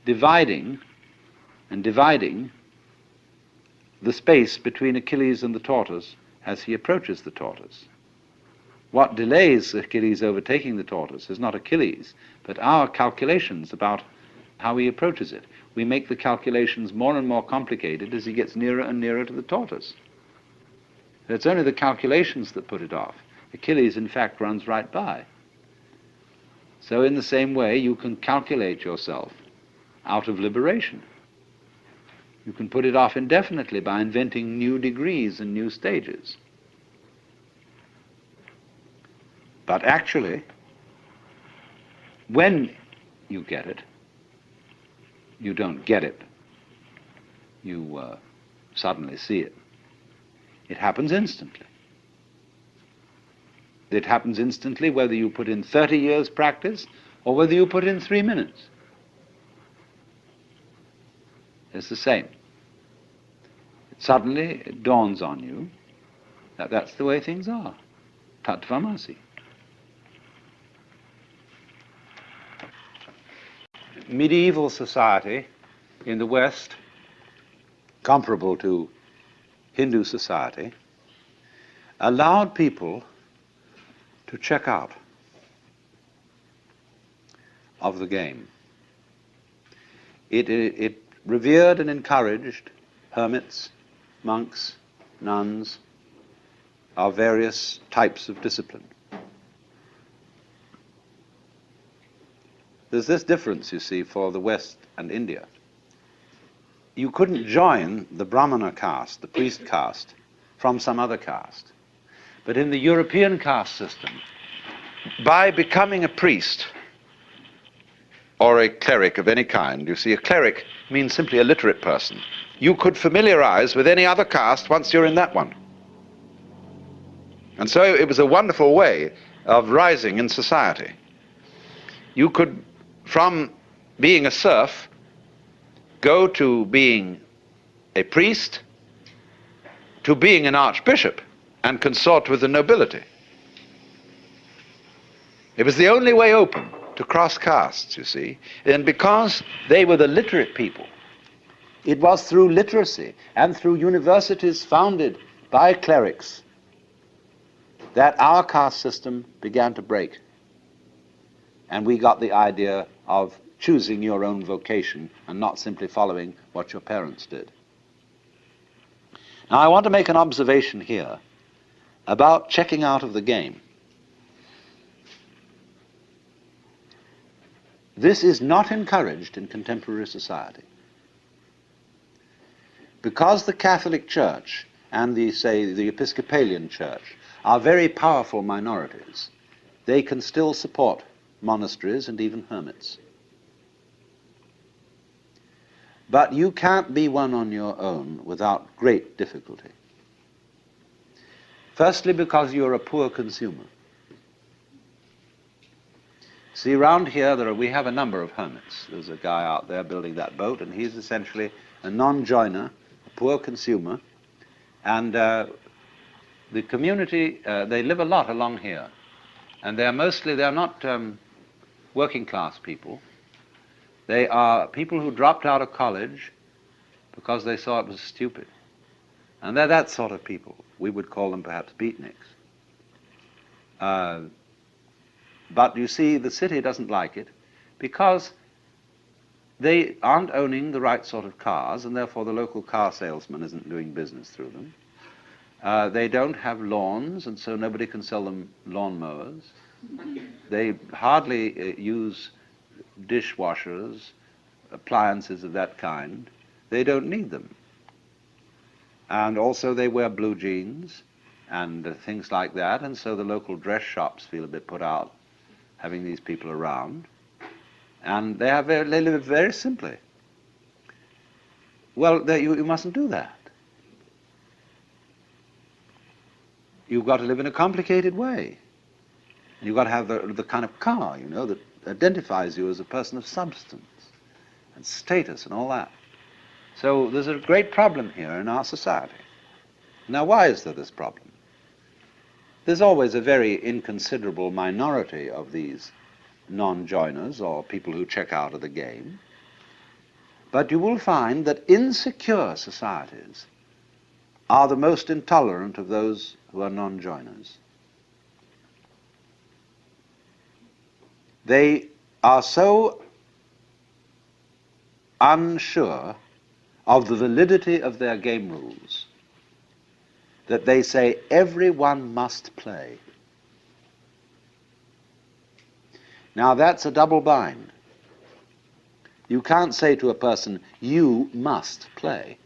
dividing and dividing the space between Achilles and the tortoise as he approaches the tortoise. What delays Achilles overtaking the tortoise is not Achilles, but our calculations about how he approaches it. We make the calculations more and more complicated as he gets nearer and nearer to the tortoise. It's only the calculations that put it off. Achilles, in fact, runs right by. So in the same way, you can calculate yourself out of liberation. You can put it off indefinitely by inventing new degrees and new stages. But actually, when you get it, you don't get it. You suddenly see it. It happens instantly. It happens instantly whether you put in 30 years practice or whether you put in 3 minutes. It's the same. Suddenly it dawns on you that that's the way things are. Tattvamasi. Medieval society in the West, comparable to Hindu society, allowed people to check out of the game. It revered and encouraged hermits, monks, nuns, of various types of discipline. There's this difference, you see, for the West and India. You couldn't join the Brahmana caste, the priest caste, from some other caste. But in the European caste system, by becoming a priest or a cleric of any kind, you see, a cleric means simply a literate person. You could familiarize with any other caste once you're in that one. And so it was a wonderful way of rising in society. You could, from being a serf, go to being a priest, to being an archbishop, and consort with the nobility. It was the only way open to cross castes, you see. And because they were the literate people, It was through literacy and through universities founded by clerics that our caste system began to break. And we got the idea of choosing your own vocation and not simply following what your parents did. Now I want to make an observation here about checking out of the game. This is not encouraged in contemporary society. Because the Catholic Church and the Episcopalian Church are very powerful minorities, they can still support monasteries and even hermits. But you can't be one on your own without great difficulty. Firstly, because you're a poor consumer. See, around here we have a number of hermits. There's a guy out there building that boat, and he's essentially a non-joiner, a poor consumer, and the community, they live a lot along here, and they're not working class people. They are people who dropped out of college because they saw it was stupid. And they're that sort of people. We would call them perhaps beatniks. But you see, the city doesn't like it because they aren't owning the right sort of cars, and therefore the local car salesman isn't doing business through them. They don't have lawns, and so nobody can sell them lawnmowers. They hardly use dishwashers, appliances of that kind. They don't need them. And also they wear blue jeans and things like that, and so the local dress shops feel a bit put out having these people around. And they live very simply. Well, you mustn't do that. You've got to live in a complicated way. You've got to have the kind of car, that identifies you as a person of substance and status and all that. So there's a great problem here in our society. Now, why is there this problem? There's always a very inconsiderable minority of these non-joiners or people who check out of the game. But you will find that insecure societies are the most intolerant of those who are non-joiners. They are so unsure of the validity of their game rules that they say everyone must play. Now that's a double bind. You can't say to a person, you must play,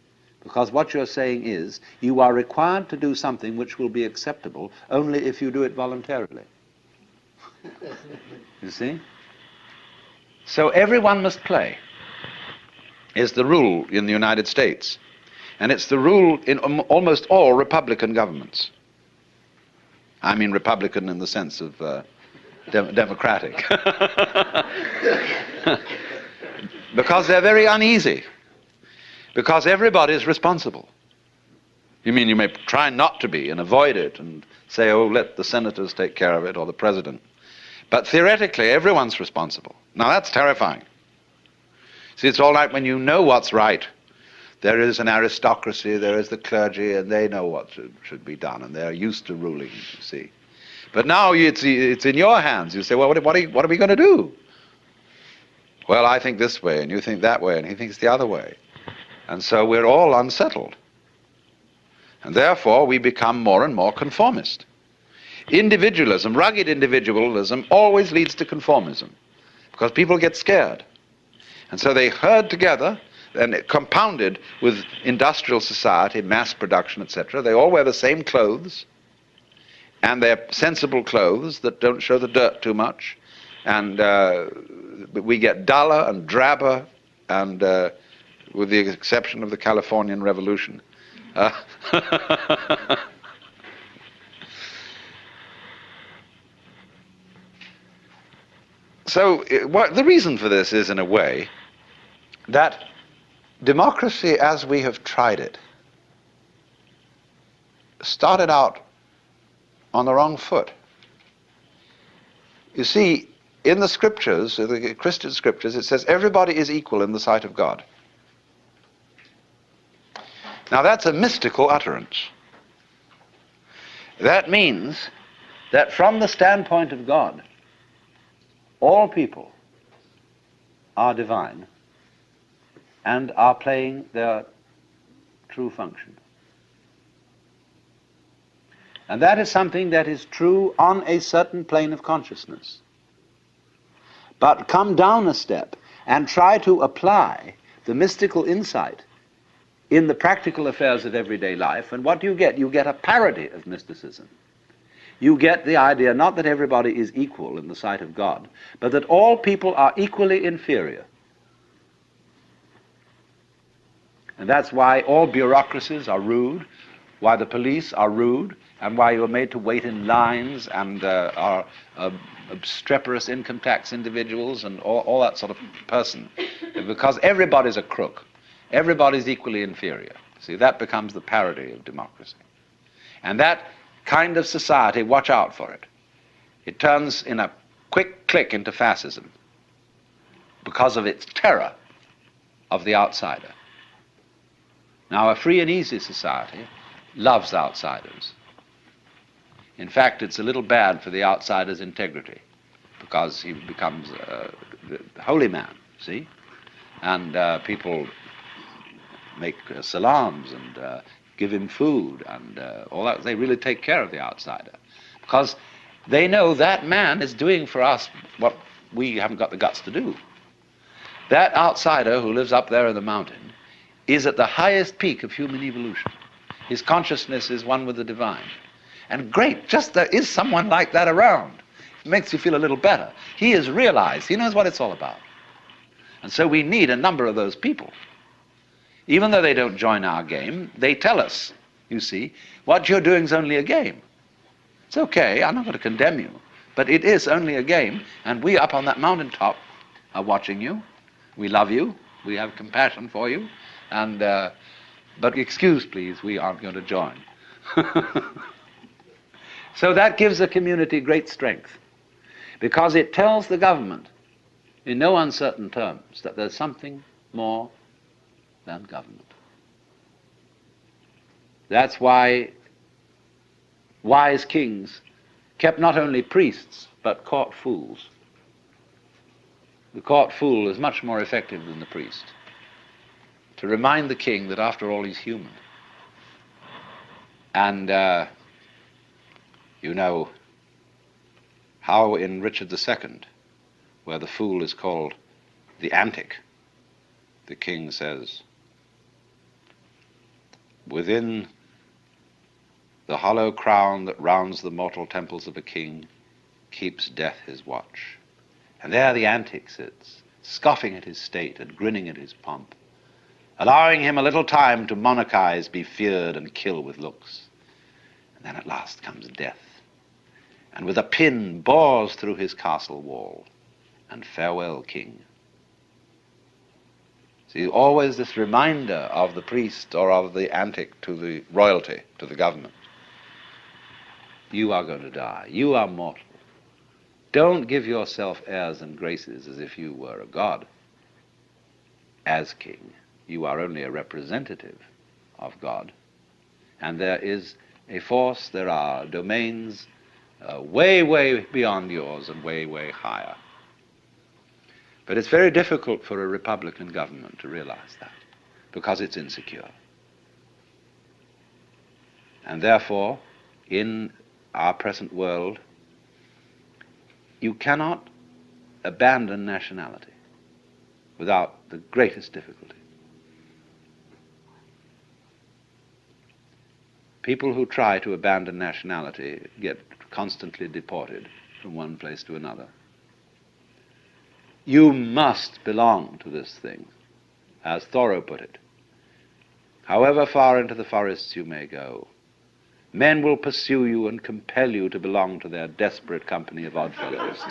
because what you're saying is you are required to do something which will be acceptable only if you do it voluntarily. You see? So everyone must play is the rule in the United States. And it's the rule in almost all Republican governments. I mean Republican in the sense of democratic. Because they're very uneasy. Because everybody is responsible. You mean you may try not to be and avoid it and say, oh, let the senators take care of it or the president. But theoretically, everyone's responsible. Now that's terrifying. See, it's all right when you know what's right. There is an aristocracy, there is the clergy, and they know what should be done, and they're used to ruling, you see. But now it's in your hands. You say, well, what are we going to do? Well, I think this way, and you think that way, and he thinks the other way. And so we're all unsettled. And therefore, we become more and more conformist. Individualism, rugged individualism, always leads to conformism, because people get scared. And so they herd together, and compounded with industrial society, mass production, etc. They all wear the same clothes, and they're sensible clothes that don't show the dirt too much. And we get duller and drabber, and with the exception of the Californian Revolution. So the reason for this is, in a way, that democracy as we have tried it started out on the wrong foot. You see, in the scriptures, the Christian scriptures, it says everybody is equal in the sight of God. Now that's a mystical utterance. That means that from the standpoint of God, all people are divine and are playing their true function. And that is something that is true on a certain plane of consciousness. But come down a step and try to apply the mystical insight in the practical affairs of everyday life, and what do you get? You get a parody of mysticism. You get the idea not that everybody is equal in the sight of God, but that all people are equally inferior. And that's why all bureaucracies are rude, why the police are rude, and why you're made to wait in lines and are obstreperous income tax individuals and all that sort of person. Because everybody's a crook. Everybody's equally inferior. See, that becomes the parody of democracy. And that kind of society, watch out for it. It turns in a quick click into fascism because of its terror of the outsider. Now, a free and easy society loves outsiders. In fact, it's a little bad for the outsider's integrity because he becomes a holy man, see? And people make salams and give him food and all that. They really take care of the outsider because they know that man is doing for us what we haven't got the guts to do. That outsider who lives up there in the mountain is at the highest peak of human evolution. His consciousness is one with the divine. And great, just there is someone like that around. It makes you feel a little better. He is realized. He knows what it's all about. And so we need a number of those people. Even though they don't join our game, they tell us, you see, what you're doing is only a game. It's okay, I'm not going to condemn you, but it is only a game, and we up on that mountaintop are watching you. We love you. We have compassion for you. And but excuse, please, we aren't going to join. So that gives the community great strength, because it tells the government in no uncertain terms that there's something more than government. That's why wise kings kept not only priests, but court fools. The court fool is much more effective than the priest, to remind the king that after all he's human. And you know how in Richard II, where the fool is called the antic, the king says, "Within the hollow crown that rounds the mortal temples of a king keeps death his watch." And there the antic sits, scoffing at his state and grinning at his pomp, allowing him a little time to monarchize, be feared, and kill with looks. And then at last comes death, and with a pin bores through his castle wall, and farewell, king. See, always this reminder of the priest or of the antic to the royalty, to the government. You are going to die. You are mortal. Don't give yourself airs and graces as if you were a god. As king, you are only a representative of God. And there is a force, there are domains way, way beyond yours and way, way higher. But it's very difficult for a republican government to realize that, because it's insecure. And therefore, in our present world, you cannot abandon nationality without the greatest difficulty. People who try to abandon nationality get constantly deported from one place to another. You must belong to this thing, as Thoreau put it. However far into the forests you may go, men will pursue you and compel you to belong to their desperate company of oddfellows.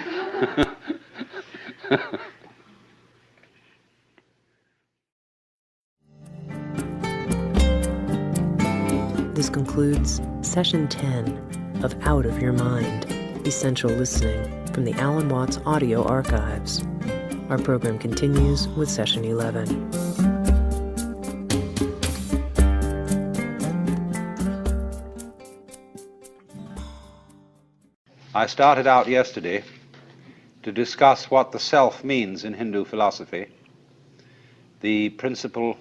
This concludes Session 10 of Out of Your Mind, Essential Listening from the Alan Watts Audio Archives. Our program continues with Session 11. I started out yesterday to discuss what the self means in Hindu philosophy, the principle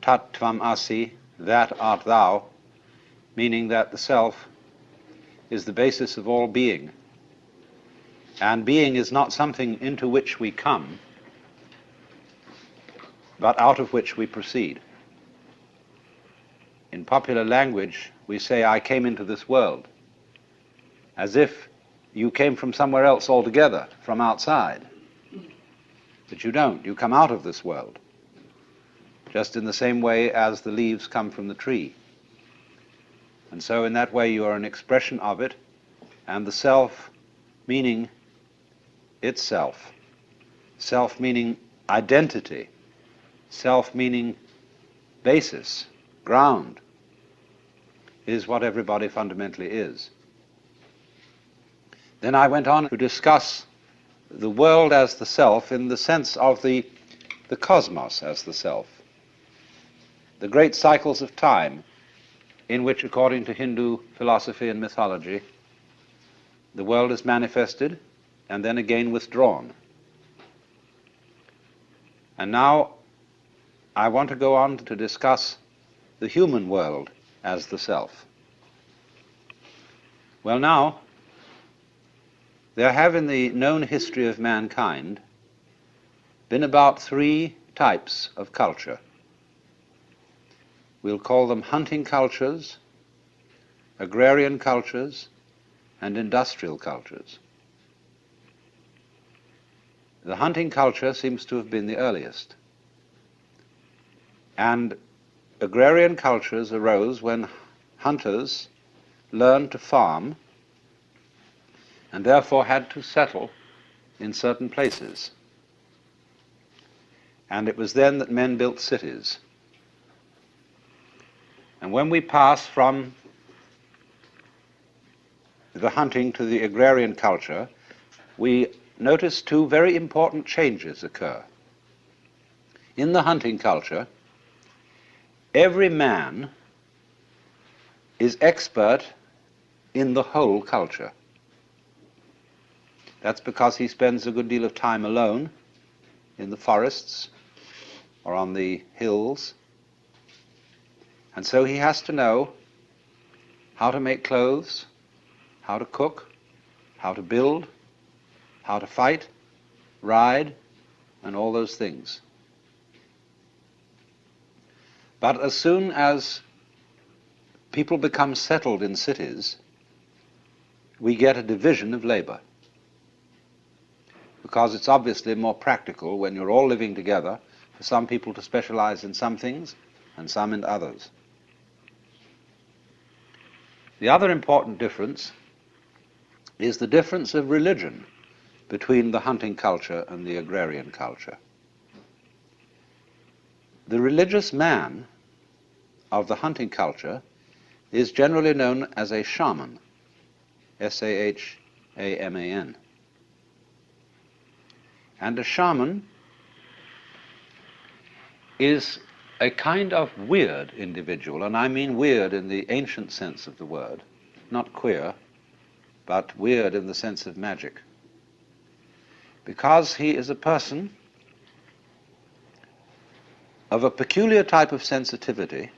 tat tvam asi, that art thou, meaning that the self is the basis of all being. And being is not something into which we come, but out of which we proceed. In popular language, we say, I came into this world, as if you came from somewhere else altogether, from outside. But you don't. You come out of this world, just in the same way as the leaves come from the tree. And so in that way you are an expression of it, and the self meaning itself, self meaning identity, self meaning basis, ground, is what everybody fundamentally is. Then I went on to discuss the world as the self in the sense of the cosmos as the self, the great cycles of time in which, according to Hindu philosophy and mythology, the world is manifested and then again withdrawn. And now I want to go on to discuss the human world as the self. Well, now, there have in the known history of mankind been about 3 types of culture. We'll call them hunting cultures, agrarian cultures, and industrial cultures. The hunting culture seems to have been the earliest. And agrarian cultures arose when hunters learned to farm and therefore had to settle in certain places. And it was then that men built cities. And when we pass from the hunting to the agrarian culture, we notice 2 very important changes occur. In the hunting culture, every man is expert in the whole culture. That's because he spends a good deal of time alone in the forests or on the hills. And so he has to know how to make clothes, how to cook, how to build, how to fight, ride, and all those things. But as soon as people become settled in cities, we get a division of labor. Because it's obviously more practical when you're all living together for some people to specialize in some things and some in others. The other important difference is the difference of religion between the hunting culture and the agrarian culture. The religious man of the hunting culture is generally known as a shaman, S-A-H-A-M-A-N. And a shaman is a kind of weird individual, and I mean weird in the ancient sense of the word, not queer, but weird in the sense of magic. Because he is a person of a peculiar type of sensitivity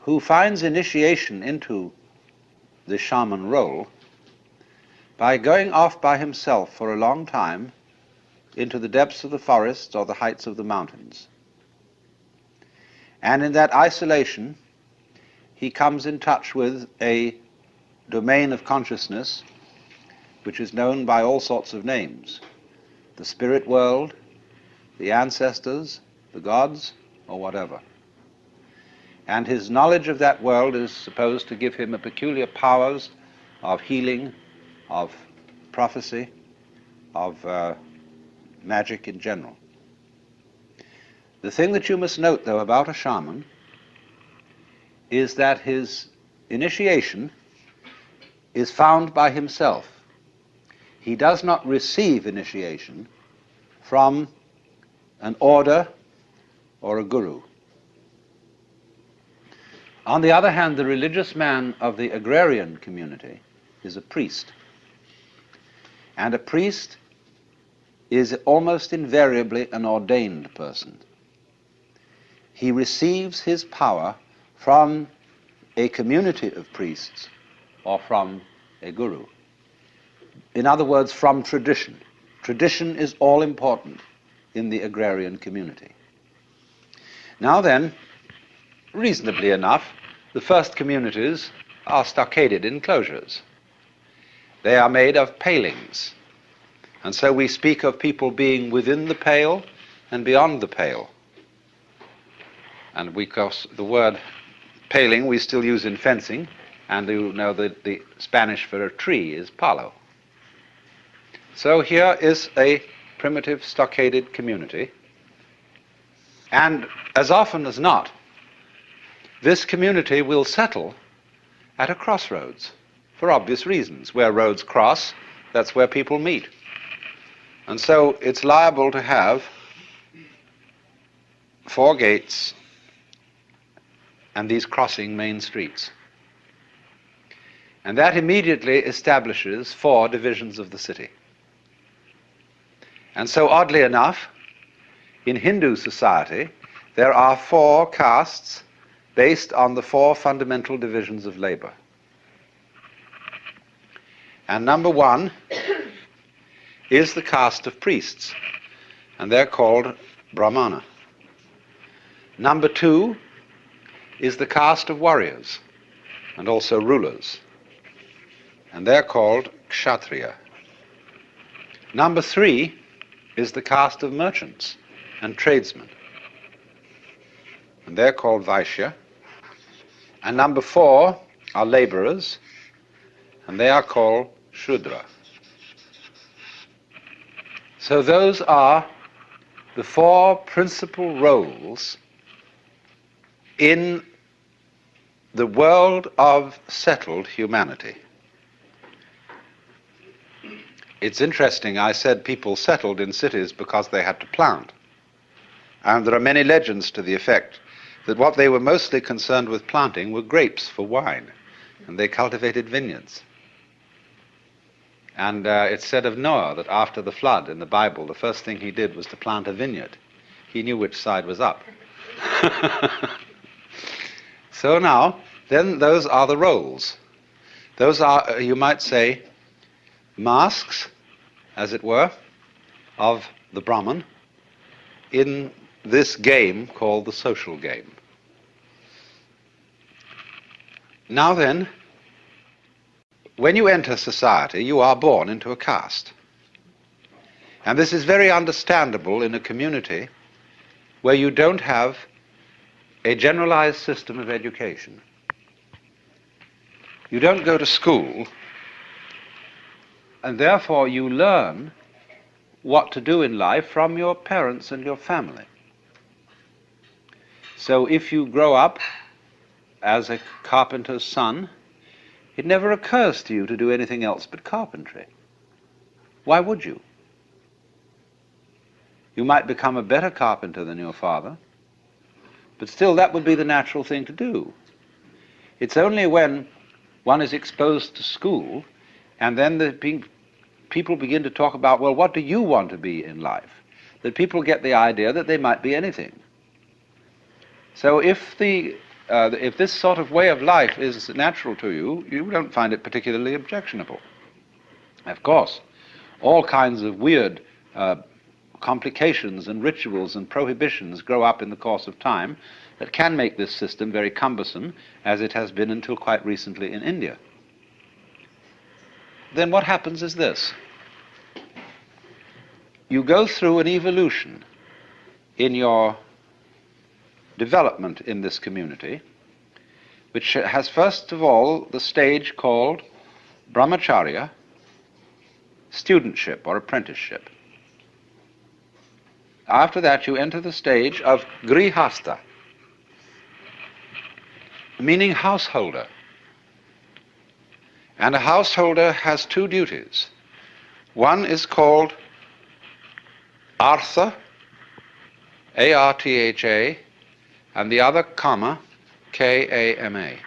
who finds initiation into the shaman role by going off by himself for a long time into the depths of the forests or the heights of the mountains. And in that isolation, he comes in touch with a domain of consciousness which is known by all sorts of names: the spirit world, the ancestors, the gods, or whatever. And his knowledge of that world is supposed to give him a peculiar powers of healing, of prophecy, of magic in general. The thing that you must note, though, about a shaman is that his initiation is found by himself. He does not receive initiation from an order or a guru. On the other hand, the religious man of the agrarian community is a priest. And a priest is almost invariably an ordained person. He receives his power from a community of priests or from a guru. In other words, from tradition. Tradition is all important in the agrarian community. Now then, reasonably enough, the first communities are stockaded enclosures. They are made of palings. And so we speak of people being within the pale and beyond the pale. And because the word paling we still use in fencing, and you know that the Spanish for a tree is palo. So here is a primitive stockaded community. And as often as not, this community will settle at a crossroads for obvious reasons. Where roads cross, that's where people meet. And so it's liable to have 4 gates and these crossing main streets. And that immediately establishes 4 divisions of the city. And so oddly enough, in Hindu society, there are 4 castes based on the 4 fundamental divisions of labor. And number 1 is the caste of priests, and they're called Brahmana. Number 2 is the caste of warriors, and also rulers, and they're called Kshatriya. Number 3 is the caste of merchants and tradesmen, and they're called Vaishya. And number 4 are laborers, and they are called Shudra. So those are the 4 principal roles in the world of settled humanity. It's interesting, I said people settled in cities because they had to plant. And there are many legends to the effect that what they were mostly concerned with planting were grapes for wine, and they cultivated vineyards. And it's said of Noah that after the flood in the Bible, the first thing he did was to plant a vineyard. He knew which side was up. So now, then those are the roles. Those are, you might say, masks, as it were, of the Brahman in this game called the social game. Now then, when you enter society, you are born into a caste. And this is very understandable in a community where you don't have a generalized system of education. You don't go to school, and therefore you learn what to do in life from your parents and your family. So if you grow up as a carpenter's son, it never occurs to you to do anything else but carpentry. Why would you? You might become a better carpenter than your father, but still that would be the natural thing to do. It's only when one is exposed to school and then people begin to talk about, well, what do you want to be in life? That people get the idea that they might be anything. So if this sort of way of life is natural to you, you don't find it particularly objectionable. Of course, all kinds of weird complications and rituals and prohibitions grow up in the course of time that can make this system very cumbersome, as it has been until quite recently in India. Then what happens is this. You go through an evolution in your development in this community, which has first of all the stage called brahmacharya, studentship or apprenticeship. After that you enter the stage of grihastha, meaning householder. And a householder has 2 duties. One is called artha, A-R-T-H-A, and the other kama, K-A-M-A.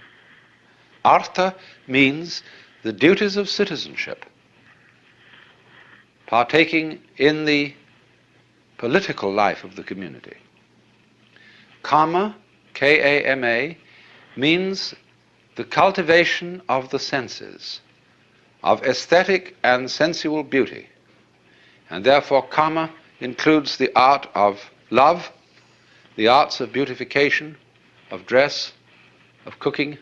Artha means the duties of citizenship, partaking in the political life of the community. Kama, K-A-M-A, means the cultivation of the senses, of aesthetic and sensual beauty. And therefore Kama includes the art of love, the arts of beautification, of dress, of cooking,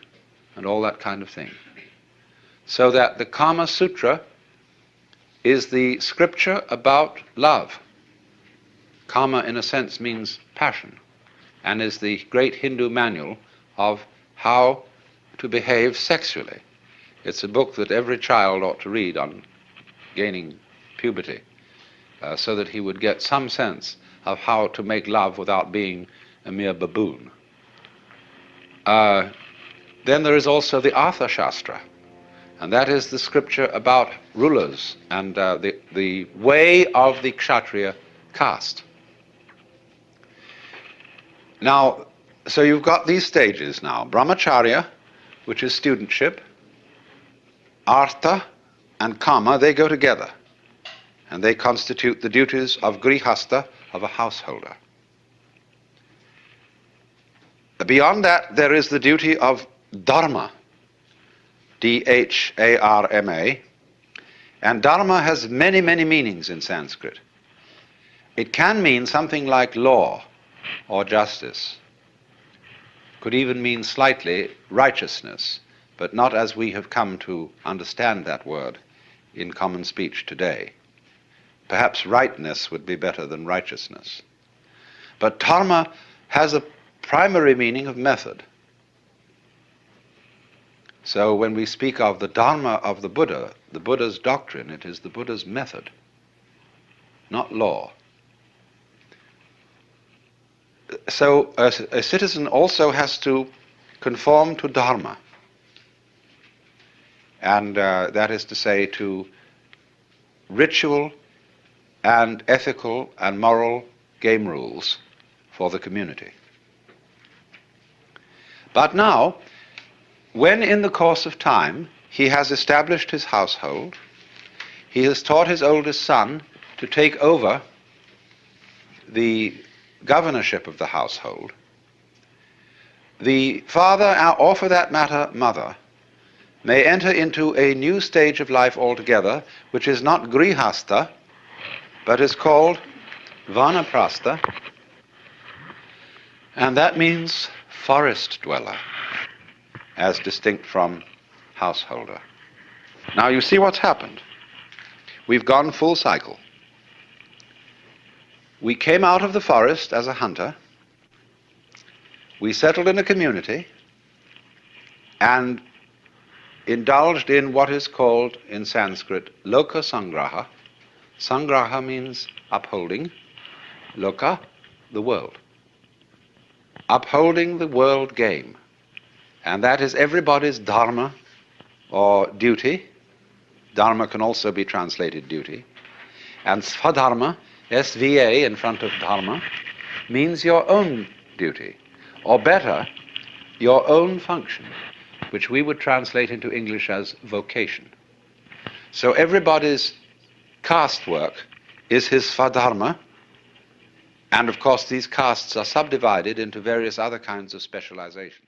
and all that kind of thing. So that the Kama Sutra is the scripture about love. Kama, in a sense, means passion, and is the great Hindu manual of how to behave sexually. It's a book that every child ought to read on gaining puberty, so that he would get some sense of how to make love without being a mere baboon. Then there is also the Artha Shastra, and that is the scripture about rulers and the way of the Kshatriya caste. Now, so you've got these stages now. Brahmacharya, which is studentship, Artha and Kama, they go together, and they constitute the duties of grihastha, of a householder. Beyond that, there is the duty of dharma, D-H-A-R-M-A, and dharma has many, many meanings in Sanskrit. It can mean something like law or justice. Could even mean slightly righteousness, but not as we have come to understand that word in common speech today. Perhaps rightness would be better than righteousness. But dharma has a primary meaning of method. So when we speak of the dharma of the Buddha's doctrine, it is the Buddha's method, not law. So a citizen also has to conform to dharma, and that is to say, to ritual and ethical and moral game rules for the community. But now, when in the course of time he has established his household, he has taught his oldest son to take over the governorship of the household, the father, or for that matter, mother, may enter into a new stage of life altogether, which is not grihastha, but is called vanaprastha, and that means forest dweller, as distinct from householder. Now you see what's happened. We've gone full cycle. We came out of the forest as a hunter, we settled in a community, and indulged in what is called in Sanskrit loka sangraha. Sangraha means upholding, loka, the world. Upholding the world game. And that is everybody's dharma or duty. Dharma can also be translated duty. And svadharma, S-V-A in front of dharma, means your own duty, or better, your own function, which we would translate into English as vocation. So everybody's caste work is his svadharma, and of course these castes are subdivided into various other kinds of specialization.